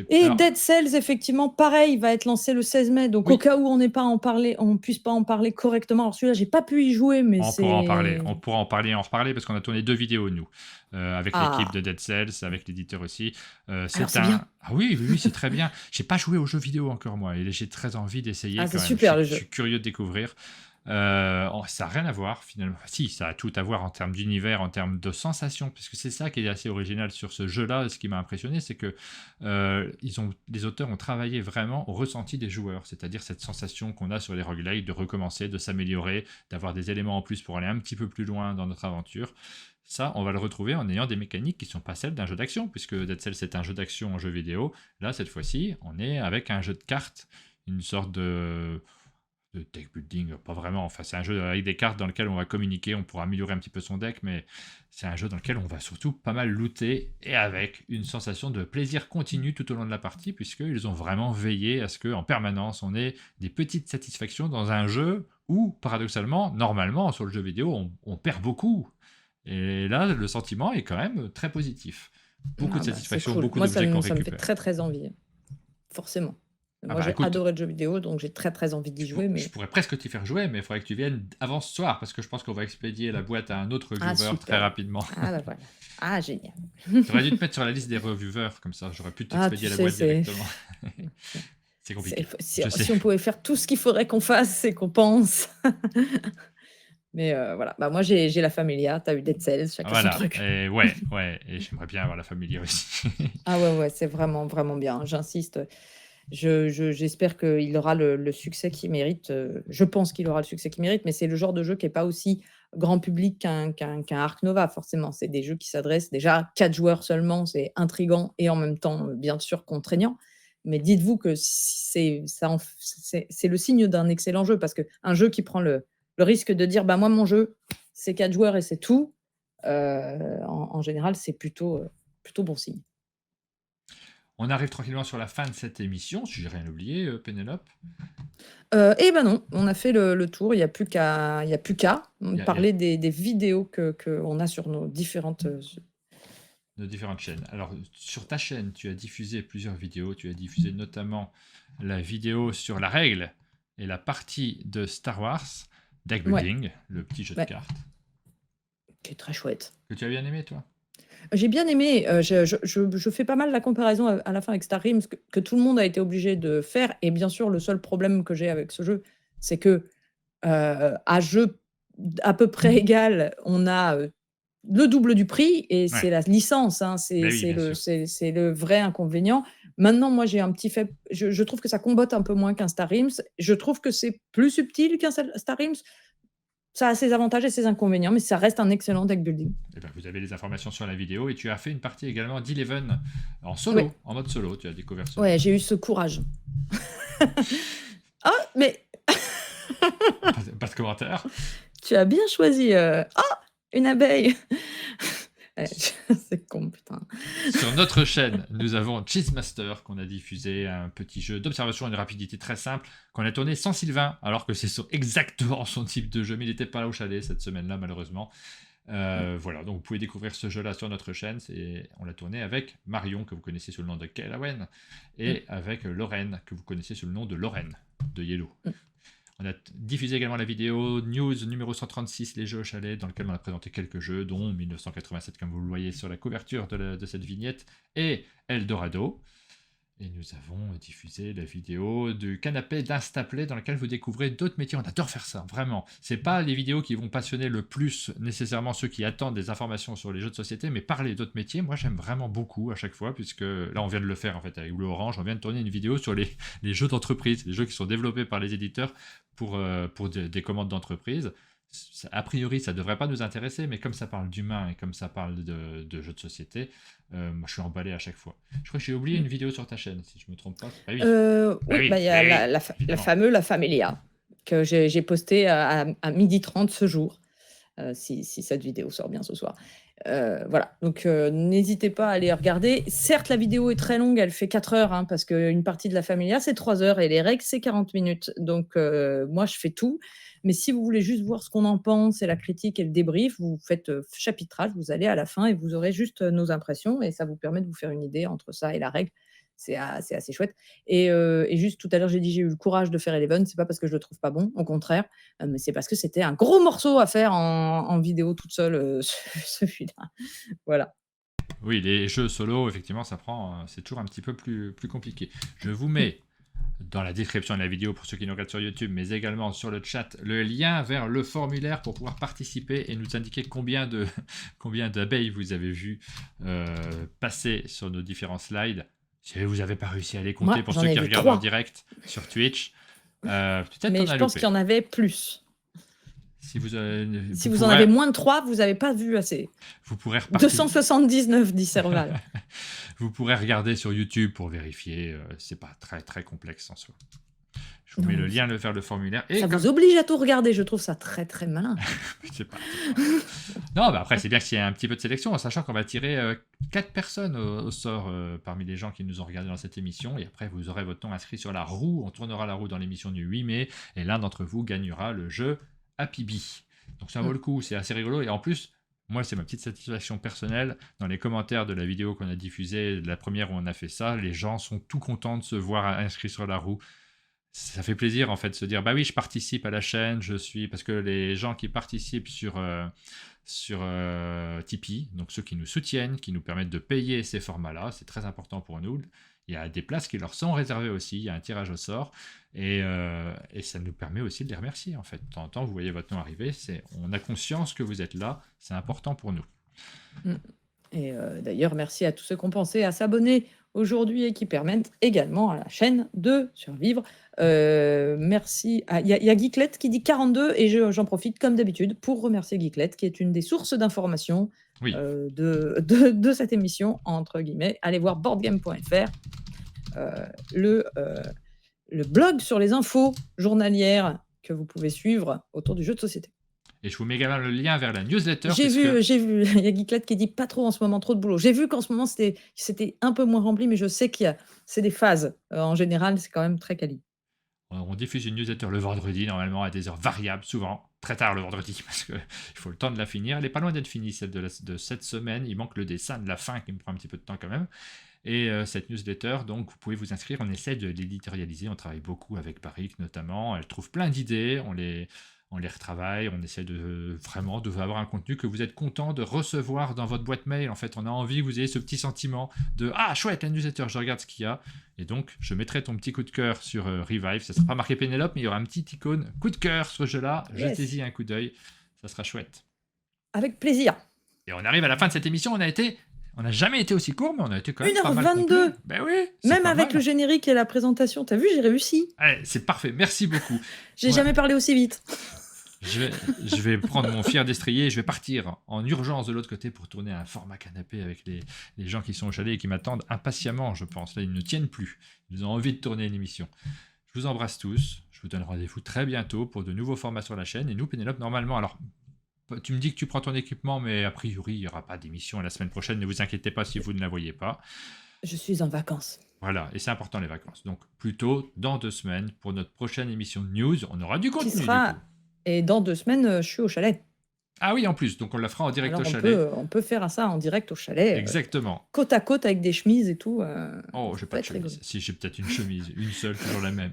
Et Alors, Dead Cells, effectivement, pareil, va être lancé le 16 mai. Donc au oui, cas où on puisse pas en parler correctement. Alors celui-là, j'ai pas pu y jouer, mais on pourra en parler. c'est On pourra en parler et en reparler parce qu'on a tourné 2 vidéos, nous, avec l'équipe ah! de Dead Cells, avec l'éditeur aussi. Alors C'est c'est bien. un ah oui, oui, oui, c'est très bien. J'ai pas joué aux jeux vidéo encore moi et j'ai très envie d'essayer Ah, c'est quand même. super le Je suis jeu. curieux de découvrir. Ça a rien à voir finalement. Si, ça a tout à voir en termes d'univers, en termes de sensations, puisque c'est ça qui est assez original sur ce jeu-là. Ce qui m'a impressionné, c'est que les auteurs ont travaillé vraiment au ressenti des joueurs, c'est-à-dire cette sensation qu'on a sur les roguelikes de recommencer, de s'améliorer, d'avoir des éléments en plus pour aller un petit peu plus loin dans notre aventure. Ça, on va le retrouver en ayant des mécaniques qui ne sont pas celles d'un jeu d'action, puisque Dead Cells c'est un jeu d'action en jeu vidéo. Là, cette fois-ci, on est avec un jeu de cartes, une sorte de deck building, pas vraiment. Enfin, c'est un jeu avec des cartes dans lequel on va communiquer, on pourra améliorer un petit peu son deck, mais c'est un jeu dans lequel on va surtout pas mal looter et avec une sensation de plaisir continu tout au long de la partie, puisqu'ils ont vraiment veillé à ce qu'en permanence on ait des petites satisfactions dans un jeu où, paradoxalement, normalement, sur le jeu vidéo, on perd beaucoup. Et là, le sentiment est quand même très positif. Beaucoup Ah de bah, c'est satisfaction, cool. beaucoup Moi, ça d'objets qu'on me ça me fait récupère. très, très envie, forcément. Ah Moi, bah j'ai écoute, adoré le jeu vidéo, donc j'ai très, très envie d'y jouer, je mais pourrais presque t'y faire jouer, mais il faudrait que tu viennes avant ce soir, parce que je pense qu'on va expédier la boîte à un autre ah viewer très super! rapidement. Ah bah, voilà. Ah génial! J'aurais dû te mettre sur la liste des reviewers, comme ça j'aurais pu Ah tu t'expédier la sais, boîte c'est directement. c'est C'est c'est compliqué, f si je sais. si on pouvait faire tout ce qu'il faudrait qu'on fasse, c'est qu'on pense. Mais voilà, bah, moi j'ai la Familia, tu as eu Dead Cells, chacun son Voilà, truc. et ouais, ouais, et j'aimerais bien avoir la famille aussi. Ah ouais, ouais, c'est vraiment, vraiment bien, j'insiste. J'espère qu'il aura le succès qu'il mérite, je pense qu'il aura le succès qu'il mérite, mais c'est le genre de jeu qui est pas aussi grand public qu'un Ark Nova forcément. C'est des jeux qui s'adressent déjà à 4 joueurs seulement, c'est intriguant et en même temps, bien sûr contraignant. Mais dites-vous que c'est ça en f c'est le signe d'un excellent jeu parce qu'un jeu qui prend le risque de dire: «Bah, moi mon jeu, c'est 4 joueurs et c'est tout», en général, c'est plutôt bon signe. On arrive tranquillement sur la fin de cette émission, si j'ai rien oublié, Pénélope. Et ben non, on a fait le tour, il y a plus qu'à, Il y a parler des vidéos qu'on a sur nos différentes, de différentes chaînes. Alors, sur ta chaîne, tu as diffusé plusieurs vidéos. Tu as diffusé notamment la vidéo sur la règle et la partie de Star Wars, Deck ouais, Building, le petit jeu de ouais, cartes, qui est très chouette. que tu as bien aimé, toi. J'ai bien aimé, je fais pas mal la comparaison à la fin avec Star Realms que tout le monde a été obligé de faire et bien sûr, le seul problème que j'ai avec ce jeu, c'est que, à jeu à peu près égal, on a, le double du prix et Ouais, c'est la licence, hein, ben oui, bien sûr. c'est le vrai inconvénient. Maintenant, moi, j'ai un petit fait je trouve que ça combotte un peu moins qu'un Star Realms. Je trouve que c'est plus subtil qu'un Star Realms. Ça a ses avantages et ses inconvénients, mais ça reste un excellent deck building. Eh ben, vous avez les informations sur la vidéo et tu as fait une partie également d'Eleven en Ouais, solo, en mode solo. Tu as découvert ce jeu. ouais, j'ai eu ce courage. Ah, mais Pas de commentaires. tu as bien choisi, ah! Une abeille! Ouais, c'est con, putain. Sur notre chaîne, nous avons Cheesemaster qu'on a diffusé, un petit jeu d'observation et de rapidité très simple qu'on a tourné sans Sylvain, alors que c'est exactement son type de jeu, mais il n'était pas là au chalet cette semaine-là malheureusement. Voilà, donc vous pouvez découvrir ce jeu-là sur notre chaîne. On l'a tourné avec Marion, que vous connaissez sous le nom de Kelawen, Mmh, et avec Lorraine, que vous connaissez sous le nom de Lorraine, de Yellow. mmh, On a diffusé également la vidéo news numéro 136, les jeux au chalet, dans lequel on a présenté quelques jeux, dont 1987, comme vous le voyez sur la couverture de cette vignette, et Eldorado. Et nous avons diffusé la vidéo du canapé d'Instaplay dans lequel vous découvrez d'autres métiers. On adore faire ça, vraiment. C'est pas les vidéos qui vont passionner le plus nécessairement ceux qui attendent des informations sur les jeux de société, mais parler d'autres métiers, moi j'aime vraiment beaucoup à chaque fois, puisque là on vient de le faire en fait avec Blue Orange, on vient de tourner une vidéo sur les jeux d'entreprise, les jeux qui sont développés par les éditeurs pour des commandes d'entreprise. A priori, ça devrait pas nous intéresser, mais comme ça parle d'humain et comme ça parle de jeux de société, moi je suis emballé à chaque fois. Je crois que j'ai oublié mmh. une vidéo sur ta chaîne, si je me trompe pas. Ah oui, bah Oui, oui, bah, il y bah a oui, la évidemment. fameux La Familia que j'ai posté à 12h30 ce jour, si cette vidéo sort bien ce soir. Voilà, donc n'hésitez pas à aller regarder. Certes, la vidéo est très longue, elle fait 4 heures, hein, parce qu'une partie de La Familia, c'est 3 heures et les règles, c'est 40 minutes. Donc moi, je fais tout. Mais si vous voulez juste voir ce qu'on en pense et la critique et le débrief, vous faites, chapitrage, vous allez à la fin et vous aurez juste, nos impressions et ça vous permet de vous faire une idée entre ça et la règle. C'est assez chouette et juste tout à l'heure, j'ai dit: «J'ai eu le courage de faire Eleven», c'est pas parce que je le trouve pas bon, au contraire, mais c'est parce que c'était un gros morceau à faire en vidéo toute seule, celui-là. Voilà. Oui, les jeux solo, effectivement, ça prend, c'est toujours un petit peu plus compliqué. Je vous Mmh. mets dans la description de la vidéo pour ceux qui nous regardent sur YouTube, mais également sur le chat, le lien vers le formulaire pour pouvoir participer et nous indiquer combien d'abeilles vous avez vu passer sur nos différents slides. Si vous n'avez pas réussi à les compter Moi, pour j'en ceux ai qui vu regardent en 3, direct sur Twitch, peut-être mais qu'on je a pense qu'il y loupé. en avait plus. Si vous, Si vous en avez moins de 3, vous avez pas vu assez. vous pourrez repartir. 279 dit Serval. Vous pourrez regarder sur YouTube pour vérifier. C'est pas très très complexe en soi. Je vous mets le Non, lien vers le formulaire. Et ça comme vous oblige à tout regarder, je trouve ça très, très malin. c'est pas. Non, bah après c'est bien qu'il y ait un petit peu de sélection, en sachant qu'on va tirer 4 personnes au sort parmi les gens qui nous ont regardé dans cette émission. Et après vous aurez votre nom inscrit sur la roue. On tournera la roue dans l'émission du 8 mai. Et l'un d'entre vous gagnera le jeu Happy Bee. Donc ça vaut Mmh. le coup, c'est assez rigolo. Et en plus, Moi, c'est ma petite satisfaction personnelle. Dans les commentaires de la vidéo qu'on a diffusée, de la première où on a fait ça, les gens sont tout contents de se voir inscrits sur la roue. Ça fait plaisir en fait de se dire bah oui, je participe à la chaîne, je suis parce que les gens qui participent sur Tipeee, donc ceux qui nous soutiennent, qui nous permettent de payer ces formats-là, c'est très important pour nous. Il y a des places qui leur sont réservées aussi, il y a un tirage au sort et ça nous permet aussi de les remercier en fait. De temps en temps, vous voyez votre nom arriver, on a conscience que vous êtes là, c'est important pour nous. Mmh. Et d'ailleurs, merci à tous ceux qui ont pensé à s'abonner aujourd'hui et qui permettent également à la chaîne de survivre. Merci à il y a Geeklet qui dit 42 et j'en profite comme d'habitude pour remercier Geeklet qui est une des sources d'information, Oui, de cette émission entre guillemets. Allez voir boardgame.fr, le blog sur les infos journalières que vous pouvez suivre autour du jeu de société. et je vous mets également le lien vers la newsletter. J'ai vu, il y a Geeklet qui dit pas trop en ce moment, trop de boulot. J'ai vu qu'en ce moment c'était un peu moins rempli, mais je sais c'est des phases. En général, c'est quand même très quali. On diffuse une newsletter le vendredi, normalement à des heures variables, souvent très tard le vendredi, parce qu'il faut le temps de la finir. Elle n'est pas loin d'être finie, celle de cette semaine. Il manque le dessin de la fin qui me prend un petit peu de temps quand même. Et cette newsletter, donc vous pouvez vous inscrire. On essaie de l'éditorialiser. On travaille beaucoup avec Barik notamment. Elle trouve plein d'idées. On les retravaille. On essaie vraiment de avoir un contenu que vous êtes content de recevoir dans votre boîte mail. En fait, on a envie que vous ayez ce petit sentiment de ah chouette la newsletter, je regarde ce qu'il y a. Et donc, je mettrai ton petit coup de cœur sur Revive. Ça ne sera pas marqué Pénélope, mais il y aura un petit icône coup de cœur sur ce jeu-là. Yes. Jetez-y un coup d'œil. Ça sera chouette. Avec plaisir. Et on arrive à la fin de cette émission. On n'a jamais été aussi court, mais on a été quand même pas mal 1h22. complet. Ben oui. Même avec le générique et la présentation, t'as vu, j'ai réussi. Allez, c'est parfait. Merci beaucoup. J'ai jamais parlé aussi vite. Je vais prendre mon fier destrier et je vais partir en urgence de l'autre côté pour tourner un format canapé avec les gens qui sont au chalet et qui m'attendent impatiemment, je pense. Là, ils ne tiennent plus. Ils ont envie de tourner une émission. Je vous embrasse tous. Je vous donne rendez-vous très bientôt pour de nouveaux formats sur la chaîne. Et nous, Pénélope, normalement, alors, tu me dis que tu prends ton équipement, mais a priori, il n'y aura pas d'émission la semaine prochaine. Ne vous inquiétez pas si vous ne la voyez pas. Je suis en vacances. Voilà, et c'est important les vacances. Donc, plutôt dans 2 semaines pour notre prochaine émission de news. On aura du contenu, du coup. Et dans 2 semaines, je suis au chalet. Ah oui, en plus, donc on la fera en direct Alors au chalet. on peut faire ça en direct au chalet. Exactement. Côte à côte avec des chemises et tout. Oh, j'ai pas de chemise. Si, j'ai peut-être une chemise, une seule, toujours la même.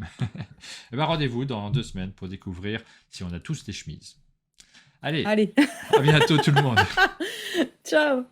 Et ben, rendez-vous dans 2 semaines pour découvrir si on a tous des chemises. Allez. À bientôt tout le monde. Ciao.